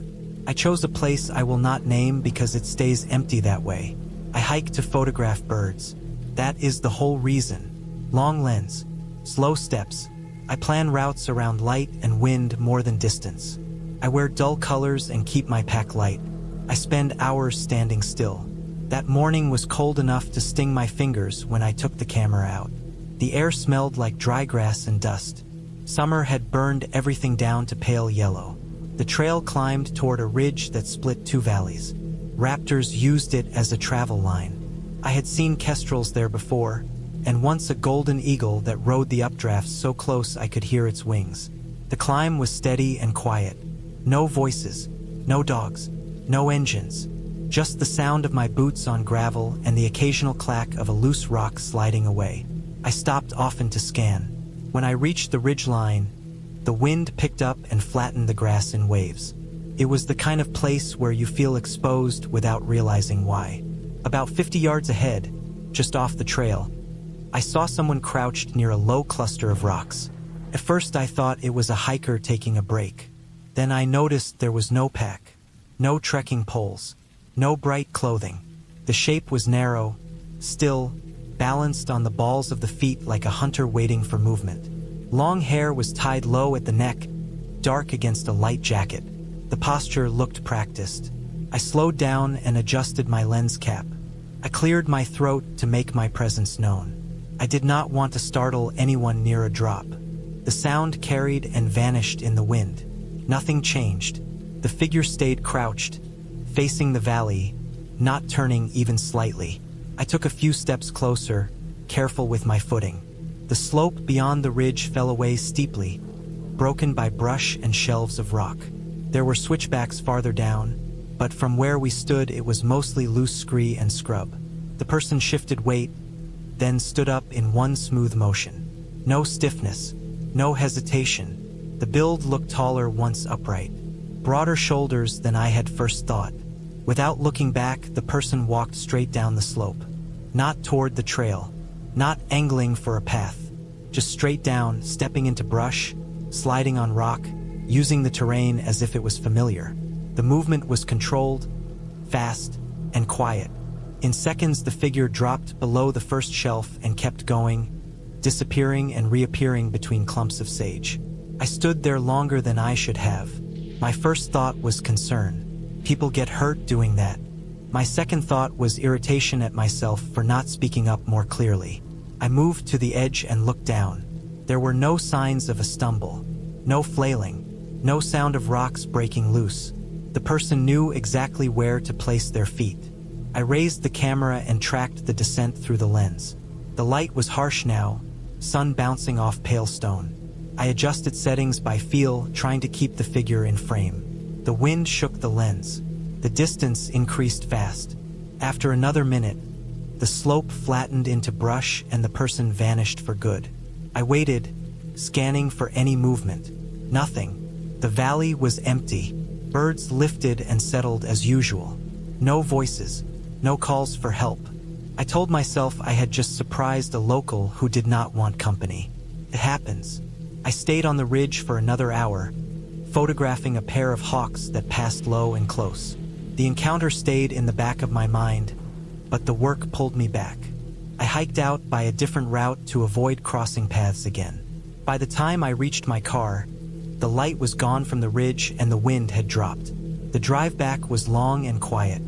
I chose a place I will not name because it stays empty that way. I hike to photograph birds. That is the whole reason. Long lens, slow steps. I plan routes around light and wind more than distance. I wear dull colors and keep my pack light. I spend hours standing still. That morning was cold enough to sting my fingers when I took the camera out. The air smelled like dry grass and dust. Summer had burned everything down to pale yellow. The trail climbed toward a ridge that split two valleys. Raptors used it as a travel line. I had seen kestrels there before, and once a golden eagle that rode the updrafts so close I could hear its wings. The climb was steady and quiet. No voices, no dogs, no engines. Just the sound of my boots on gravel and the occasional clack of a loose rock sliding away. I stopped often to scan. When I reached the ridgeline, the wind picked up and flattened the grass in waves. It was the kind of place where you feel exposed without realizing why. About 50 yards ahead, just off the trail, I saw someone crouched near a low cluster of rocks. At first I thought it was a hiker taking a break. Then I noticed there was no pack, no trekking poles, no bright clothing. The shape was narrow, still, balanced on the balls of the feet like a hunter waiting for movement. Long hair was tied low at the neck, dark against a light jacket. The posture looked practiced. I slowed down and adjusted my lens cap. I cleared my throat to make my presence known. I did not want to startle anyone near a drop. The sound carried and vanished in the wind. Nothing changed. The figure stayed crouched, facing the valley, not turning even slightly. I took a few steps closer, careful with my footing. The slope beyond the ridge fell away steeply, broken by brush and shelves of rock. There were switchbacks farther down, but from where we stood it was mostly loose scree and scrub. The person shifted weight, then stood up in one smooth motion. No stiffness, no hesitation. The build looked taller once upright, broader shoulders than I had first thought. Without looking back, the person walked straight down the slope. Not toward the trail, not angling for a path, just straight down, stepping into brush, sliding on rock, using the terrain as if it was familiar. The movement was controlled, fast, and quiet. In seconds, the figure dropped below the first shelf and kept going, disappearing and reappearing between clumps of sage. I stood there longer than I should have. My first thought was concern. People get hurt doing that. My second thought was irritation at myself for not speaking up more clearly. I moved to the edge and looked down. There were no signs of a stumble, no flailing, no sound of rocks breaking loose. The person knew exactly where to place their feet. I raised the camera and tracked the descent through the lens. The light was harsh now, sun bouncing off pale stone. I adjusted settings by feel, trying to keep the figure in frame. The wind shook the lens. The distance increased fast. After another minute, the slope flattened into brush and the person vanished for good. I waited, scanning for any movement. Nothing. The valley was empty. Birds lifted and settled as usual. No voices, no calls for help. I told myself I had just surprised a local who did not want company. It happens. I stayed on the ridge for another hour, photographing a pair of hawks that passed low and close. The encounter stayed in the back of my mind, but the work pulled me back. I hiked out by a different route to avoid crossing paths again. By the time I reached my car, the light was gone from the ridge and the wind had dropped. The drive back was long and quiet.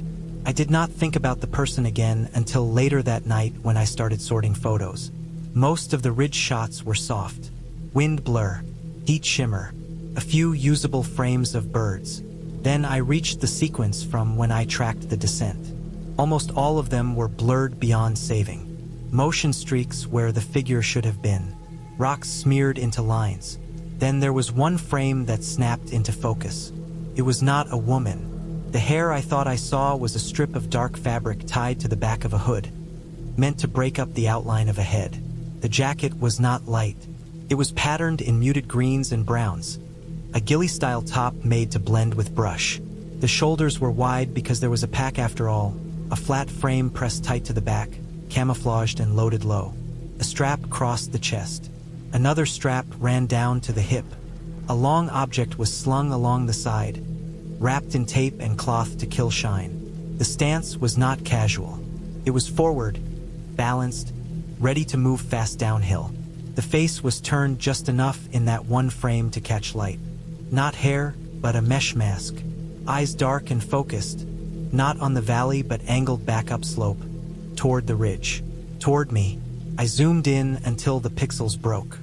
I did not think about the person again until later that night when I started sorting photos. Most of the ridge shots were soft. Wind blur, heat shimmer, a few usable frames of birds. Then I reached the sequence from when I tracked the descent. Almost all of them were blurred beyond saving. Motion streaks where the figure should have been. Rocks smeared into lines. Then there was one frame that snapped into focus. It was not a woman. The hair I thought I saw was a strip of dark fabric tied to the back of a hood, meant to break up the outline of a head. The jacket was not light. It was patterned in muted greens and browns, a ghillie-style top made to blend with brush. The shoulders were wide because there was a pack after all, a flat frame pressed tight to the back, camouflaged and loaded low. A strap crossed the chest. Another strap ran down to the hip. A long object was slung along the side, wrapped in tape and cloth to kill shine. The stance was not casual. It was forward, balanced, ready to move fast downhill. The face was turned just enough in that one frame to catch light. Not hair, but a mesh mask. Eyes dark and focused, not on the valley but angled back upslope, toward the ridge, toward me. I zoomed in until the pixels broke.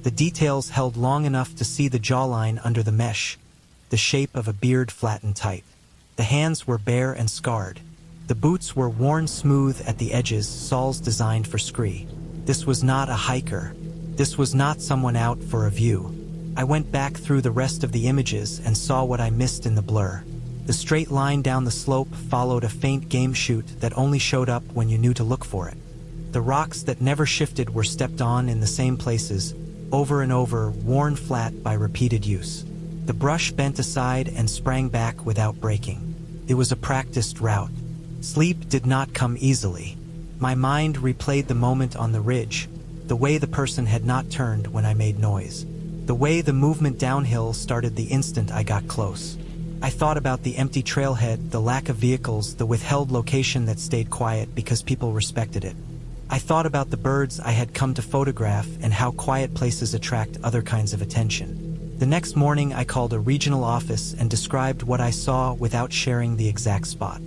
The details held long enough to see the jawline under the mesh, the shape of a beard flattened tight. The hands were bare and scarred. The boots were worn smooth at the edges, soles designed for scree. This was not a hiker. This was not someone out for a view. I went back through the rest of the images and saw what I missed in the blur. The straight line down the slope followed a faint game chute that only showed up when you knew to look for it. The rocks that never shifted were stepped on in the same places, over and over, worn flat by repeated use. The brush bent aside and sprang back without breaking. It was a practiced route. Sleep did not come easily. My mind replayed the moment on the ridge, the way the person had not turned when I made noise, the way the movement downhill started the instant I got close. I thought about the empty trailhead, the lack of vehicles, the withheld location that stayed quiet because people respected it. I thought about the birds I had come to photograph and how quiet places attract other kinds of attention. The next morning I called a regional office and described what I saw without sharing the exact spot.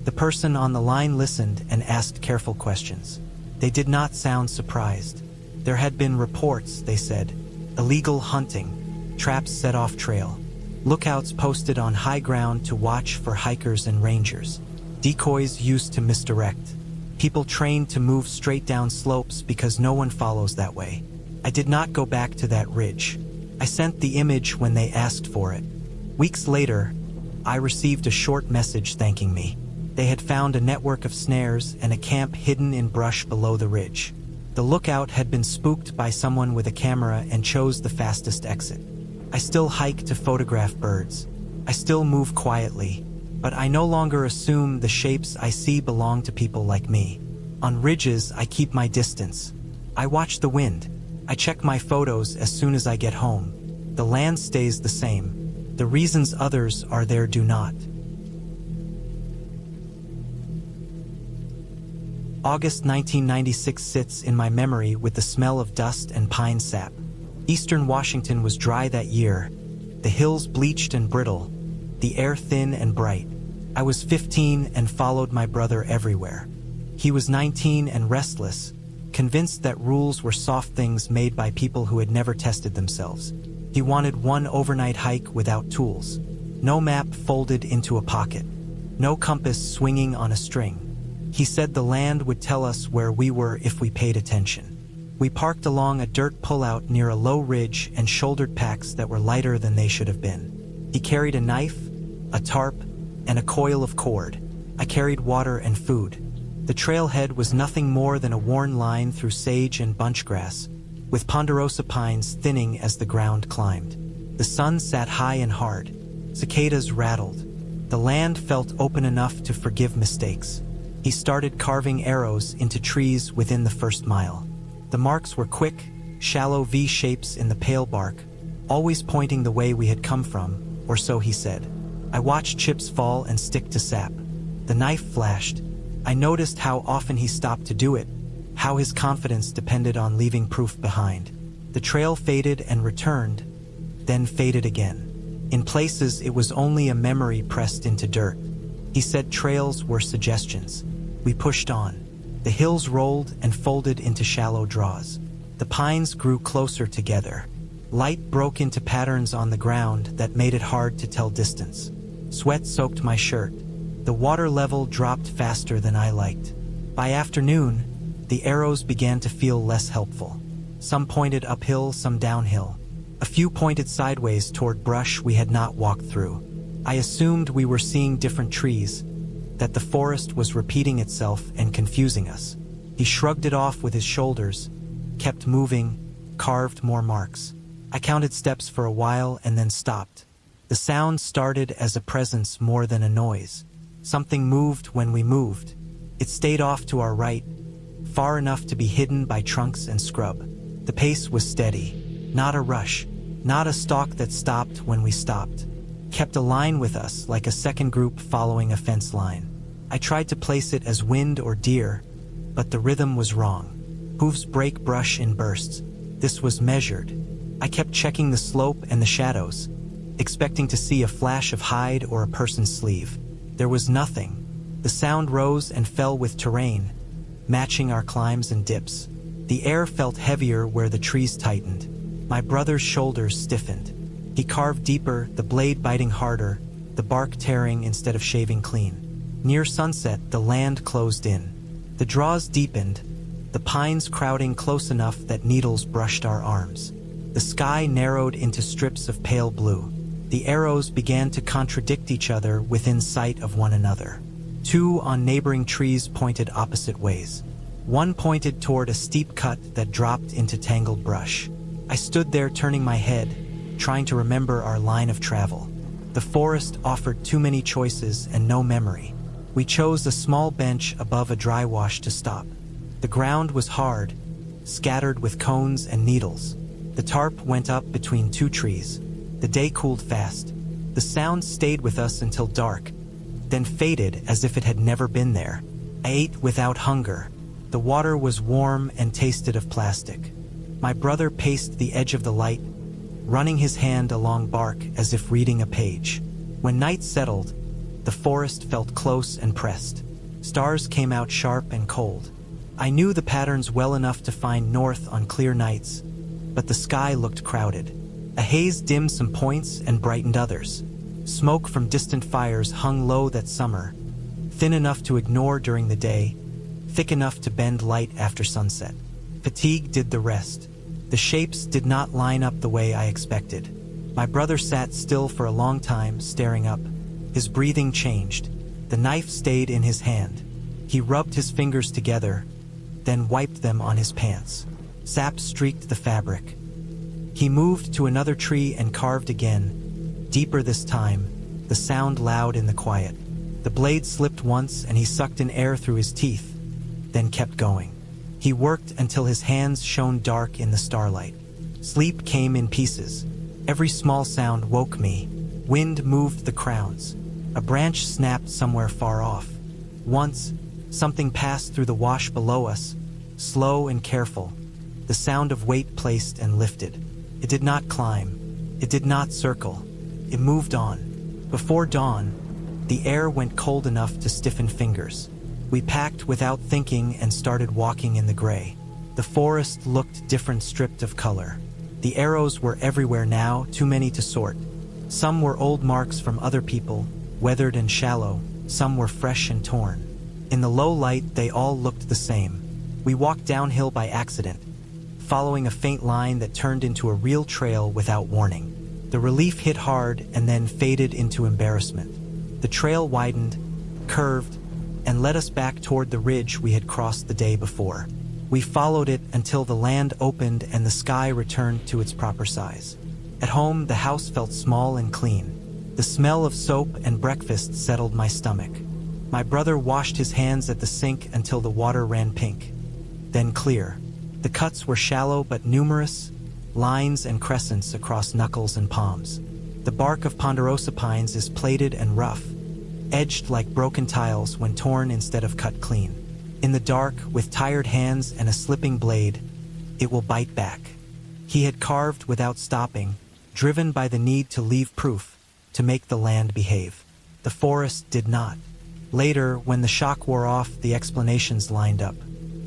The person on the line listened and asked careful questions. They did not sound surprised. There had been reports, they said. Illegal hunting, traps set off trail, lookouts posted on high ground to watch for hikers and rangers, decoys used to misdirect, people trained to move straight down slopes because no one follows that way. I did not go back to that ridge. I sent the image when they asked for it. Weeks later, I received a short message thanking me. They had found a network of snares and a camp hidden in brush below the ridge. The lookout had been spooked by someone with a camera and chose the fastest exit. I still hike to photograph birds. I still move quietly, but I no longer assume the shapes I see belong to people like me. On ridges, I keep my distance. I watch the wind. I check my photos as soon as I get home. The land stays the same. The reasons others are there do not. August 1996 sits in my memory with the smell of dust and pine sap. Eastern Washington was dry that year, the hills bleached and brittle, the air thin and bright. I was 15 and followed my brother everywhere. He was 19 and restless, convinced that rules were soft things made by people who had never tested themselves. He wanted one overnight hike without tools, no map folded into a pocket, no compass swinging on a string. He said the land would tell us where we were if we paid attention. We parked along a dirt pullout near a low ridge and shouldered packs that were lighter than they should have been. He carried a knife, a tarp, and a coil of cord. I carried water and food. The trailhead was nothing more than a worn line through sage and bunchgrass, with ponderosa pines thinning as the ground climbed. The sun sat high and hard. Cicadas rattled. The land felt open enough to forgive mistakes. He started carving arrows into trees within the first mile. The marks were quick, shallow V-shapes in the pale bark, always pointing the way we had come from, or so he said. I watched chips fall and stick to sap. The knife flashed. I noticed how often he stopped to do it, how his confidence depended on leaving proof behind. The trail faded and returned, then faded again. In places, it was only a memory pressed into dirt. He said trails were suggestions. We pushed on. The hills rolled and folded into shallow draws. The pines grew closer together. Light broke into patterns on the ground that made it hard to tell distance. Sweat soaked my shirt. The water level dropped faster than I liked. By afternoon, the arrows began to feel less helpful. Some pointed uphill, some downhill. A few pointed sideways toward brush we had not walked through. I assumed we were seeing different trees, that the forest was repeating itself and confusing us. He shrugged it off with his shoulders, kept moving, carved more marks. I counted steps for a while and then stopped. The sound started as a presence more than a noise. Something moved when we moved. It stayed off to our right, far enough to be hidden by trunks and scrub. The pace was steady, not a rush, not a stalk that stopped when we stopped. Kept a line with us like a second group following a fence line. I tried to place it as wind or deer, but the rhythm was wrong. Hooves break brush in bursts. This was measured. I kept checking the slope and the shadows, expecting to see a flash of hide or a person's sleeve. There was nothing. The sound rose and fell with terrain, matching our climbs and dips. The air felt heavier where the trees tightened. My brother's shoulders stiffened. He carved deeper, the blade biting harder, the bark tearing instead of shaving clean. Near sunset, the land closed in. The draws deepened, the pines crowding close enough that needles brushed our arms. The sky narrowed into strips of pale blue. The arrows began to contradict each other within sight of one another. Two on neighboring trees pointed opposite ways. One pointed toward a steep cut that dropped into tangled brush. I stood there turning my head, trying to remember our line of travel. The forest offered too many choices and no memory. We chose a small bench above a dry wash to stop. The ground was hard, scattered with cones and needles. The tarp went up between two trees. The day cooled fast. The sound stayed with us until dark, then faded as if it had never been there. I ate without hunger. The water was warm and tasted of plastic. My brother paced the edge of the light, running his hand along bark as if reading a page. When night settled, the forest felt close and pressed. Stars came out sharp and cold. I knew the patterns well enough to find north on clear nights, but the sky looked crowded. A haze dimmed some points and brightened others. Smoke from distant fires hung low that summer, thin enough to ignore during the day, thick enough to bend light after sunset. Fatigue did the rest. The shapes did not line up the way I expected. My brother sat still for a long time, staring up. His breathing changed. The knife stayed in his hand. He rubbed his fingers together, then wiped them on his pants. Sap streaked the fabric. He moved to another tree and carved again, deeper this time, the sound loud in the quiet. The blade slipped once and he sucked in air through his teeth, then kept going. He worked until his hands shone dark in the starlight. Sleep came in pieces. Every small sound woke me. Wind moved the crowns. A branch snapped somewhere far off. Once, something passed through the wash below us, slow and careful. The sound of weight placed and lifted. It did not climb. It did not circle. It moved on. Before dawn, the air went cold enough to stiffen fingers. We packed without thinking and started walking in the gray. The forest looked different, stripped of color. The arrows were everywhere now, too many to sort. Some were old marks from other people, weathered and shallow. Some were fresh and torn. In the low light, they all looked the same. We walked downhill by accident, following a faint line that turned into a real trail without warning. The relief hit hard and then faded into embarrassment. The trail widened, curved, and led us back toward the ridge we had crossed the day before. We followed it until the land opened and the sky returned to its proper size. At home, the house felt small and clean. The smell of soap and breakfast settled my stomach. My brother washed his hands at the sink until the water ran pink, then clear. The cuts were shallow but numerous, lines and crescents across knuckles and palms. The bark of ponderosa pines is plated and rough, edged like broken tiles when torn instead of cut clean. In the dark, with tired hands and a slipping blade, it will bite back. He had carved without stopping, driven by the need to leave proof, to make the land behave. The forest did not. Later, when the shock wore off, the explanations lined up.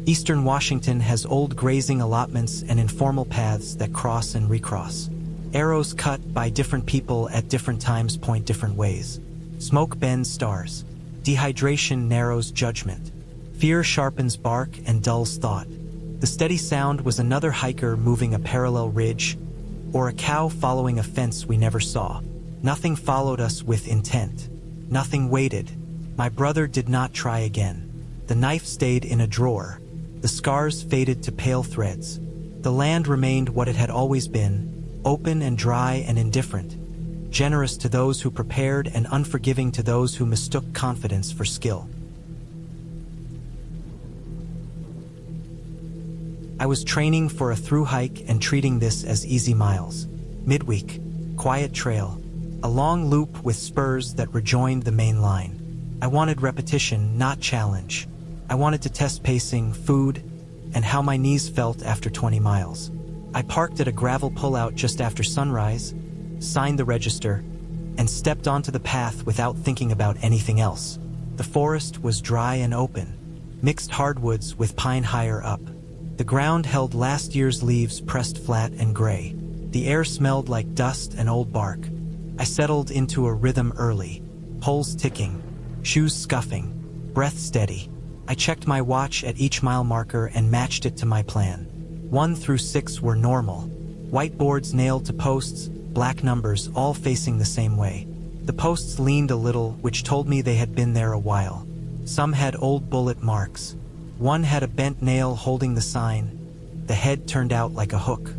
Eastern Washington has old grazing allotments and informal paths that cross and recross. Arrows cut by different people at different times point different ways. Smoke bends stars. Dehydration narrows judgment. Fear sharpens bark and dulls thought. The steady sound was another hiker moving a parallel ridge, or a cow following a fence we never saw. Nothing followed us with intent. Nothing waited. My brother did not try again. The knife stayed in a drawer. The scars faded to pale threads. The land remained what it had always been, open and dry and indifferent, generous to those who prepared and unforgiving to those who mistook confidence for skill. I was training for a through hike and treating this as easy miles. Midweek, quiet trail, a long loop with spurs that rejoined the main line. I wanted repetition, not challenge. I wanted to test pacing, food, and how my knees felt after 20 miles. I parked at a gravel pullout just after sunrise, signed the register, and stepped onto the path without thinking about anything else. The forest was dry and open, mixed hardwoods with pine higher up. The ground held last year's leaves pressed flat and gray. The air smelled like dust and old bark. I settled into a rhythm early, poles ticking, shoes scuffing, breath steady. I checked my watch at each mile marker and matched it to my plan. 1 through 6 were normal. Whiteboards nailed to posts, black numbers all facing the same way. The posts leaned a little, which told me they had been there a while. Some had old bullet marks. One had a bent nail holding the sign. The head turned out like a hook.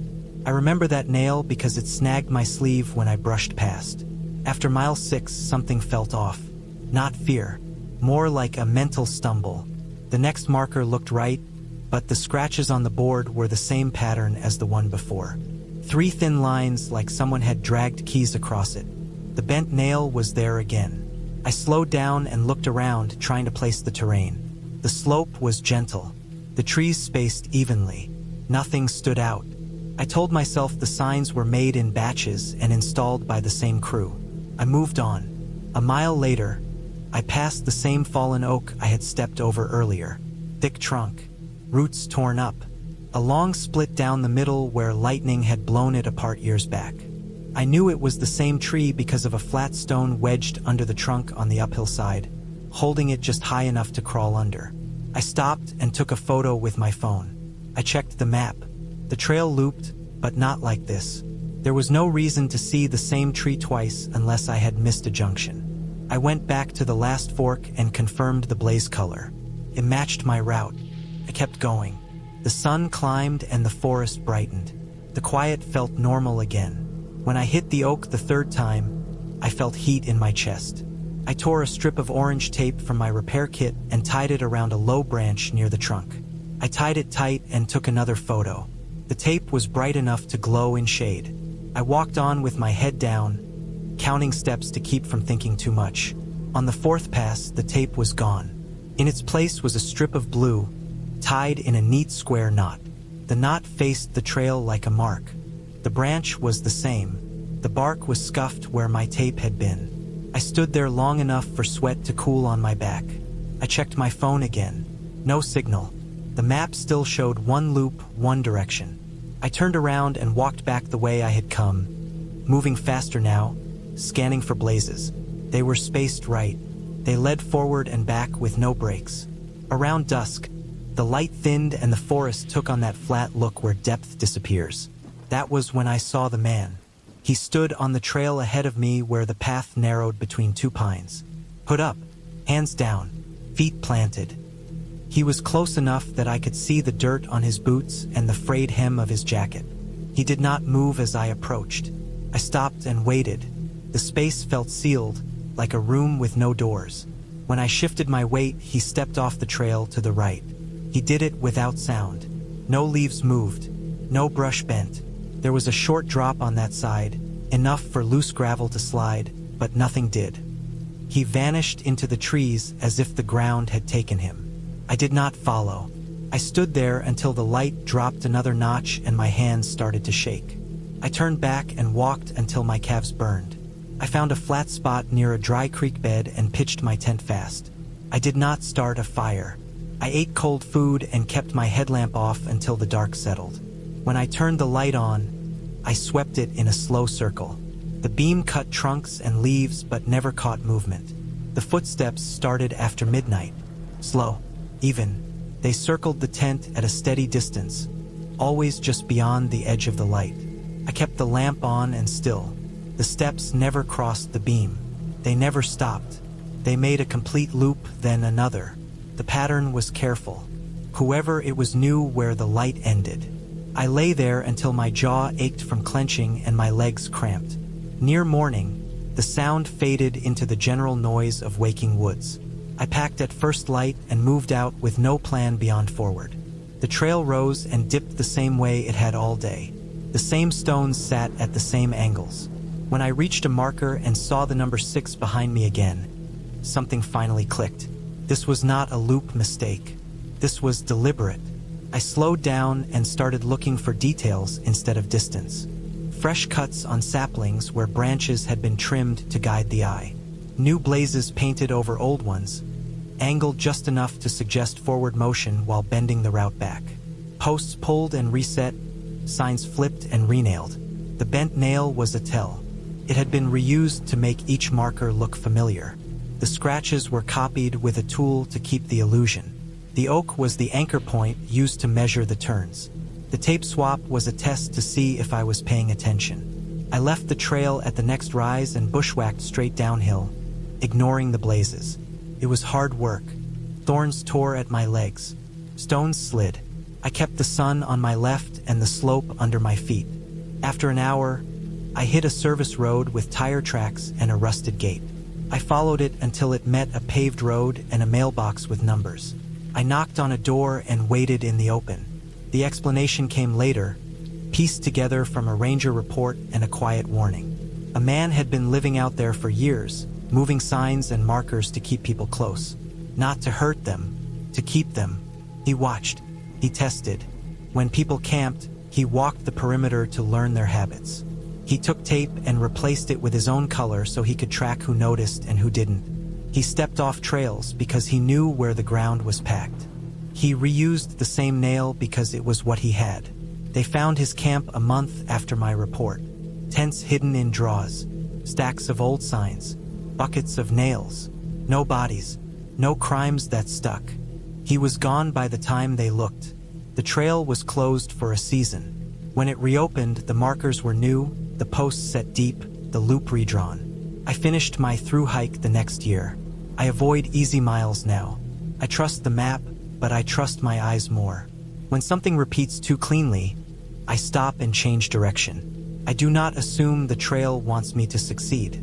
I remember that nail because it snagged my sleeve when I brushed past. After mile 6, something felt off. Not fear, more like a mental stumble. The next marker looked right, but the scratches on the board were the same pattern as the one before. 3 thin lines like someone had dragged keys across it. The bent nail was there again. I slowed down and looked around, trying to place the terrain. The slope was gentle. The trees spaced evenly. Nothing stood out. I told myself the signs were made in batches and installed by the same crew. I moved on. A mile later, I passed the same fallen oak I had stepped over earlier. Thick trunk, roots torn up, a long split down the middle where lightning had blown it apart years back. I knew it was the same tree because of a flat stone wedged under the trunk on the uphill side, holding it just high enough to crawl under. I stopped and took a photo with my phone. I checked the map. The trail looped, but not like this. There was no reason to see the same tree twice unless I had missed a junction. I went back to the last fork and confirmed the blaze color. It matched my route. I kept going. The sun climbed and the forest brightened. The quiet felt normal again. When I hit the oak the 3rd time, I felt heat in my chest. I tore a strip of orange tape from my repair kit and tied it around a low branch near the trunk. I tied it tight and took another photo. The tape was bright enough to glow in shade. I walked on with my head down, counting steps to keep from thinking too much. On the 4th pass, the tape was gone. In its place was a strip of blue, tied in a neat square knot. The knot faced the trail like a mark. The branch was the same. The bark was scuffed where my tape had been. I stood there long enough for sweat to cool on my back. I checked my phone again. No signal. The map still showed 1 loop, 1 direction. I turned around and walked back the way I had come, moving faster now, scanning for blazes. They were spaced right. They led forward and back with no breaks. Around dusk, the light thinned and the forest took on that flat look where depth disappears. That was when I saw the man. He stood on the trail ahead of me where the path narrowed between 2 pines. Hood up, hands down, feet planted. He was close enough that I could see the dirt on his boots and the frayed hem of his jacket. He did not move as I approached. I stopped and waited. The space felt sealed, like a room with no doors. When I shifted my weight, he stepped off the trail to the right. He did it without sound. No leaves moved, no brush bent. There was a short drop on that side, enough for loose gravel to slide, but nothing did. He vanished into the trees as if the ground had taken him. I did not follow. I stood there until the light dropped another notch and my hands started to shake. I turned back and walked until my calves burned. I found a flat spot near a dry creek bed and pitched my tent fast. I did not start a fire. I ate cold food and kept my headlamp off until the dark settled. When I turned the light on, I swept it in a slow circle. The beam cut trunks and leaves but never caught movement. The footsteps started after midnight. Slow, even. They circled the tent at a steady distance, always just beyond the edge of the light. I kept the lamp on and still. The steps never crossed the beam. They never stopped. They made a complete loop, then another. The pattern was careful. Whoever it was knew where the light ended. I lay there until my jaw ached from clenching and my legs cramped. Near morning, the sound faded into the general noise of waking woods. I packed at first light and moved out with no plan beyond forward. The trail rose and dipped the same way it had all day. The same stones sat at the same angles. When I reached a marker and saw the number 6 behind me again, something finally clicked. This was not a loop mistake. This was deliberate. I slowed down and started looking for details instead of distance. Fresh cuts on saplings where branches had been trimmed to guide the eye. New blazes painted over old ones, angled just enough to suggest forward motion while bending the route back. Posts pulled and reset, signs flipped and renailed. The bent nail was a tell. It had been reused to make each marker look familiar. The scratches were copied with a tool to keep the illusion. The oak was the anchor point used to measure the turns. The tape swap was a test to see if I was paying attention. I left the trail at the next rise and bushwhacked straight downhill, ignoring the blazes. It was hard work. Thorns tore at my legs. Stones slid. I kept the sun on my left and the slope under my feet. After an hour, I hit a service road with tire tracks and a rusted gate. I followed it until it met a paved road and a mailbox with numbers. I knocked on a door and waited in the open. The explanation came later, pieced together from a ranger report and a quiet warning. A man had been living out there for years, moving signs and markers to keep people close. Not to hurt them, to keep them. He watched. He tested. When people camped, he walked the perimeter to learn their habits. He took tape and replaced it with his own color so he could track who noticed and who didn't. He stepped off trails because he knew where the ground was packed. He reused the same nail because it was what he had. They found his camp a month after my report. Tents hidden in draws, stacks of old signs, buckets of nails. No bodies, no crimes that stuck. He was gone by the time they looked. The trail was closed for a season. When it reopened, the markers were new, the posts set deep, the loop redrawn. I finished my through hike the next year. I avoid easy miles now. I trust the map, but I trust my eyes more. When something repeats too cleanly, I stop and change direction. I do not assume the trail wants me to succeed.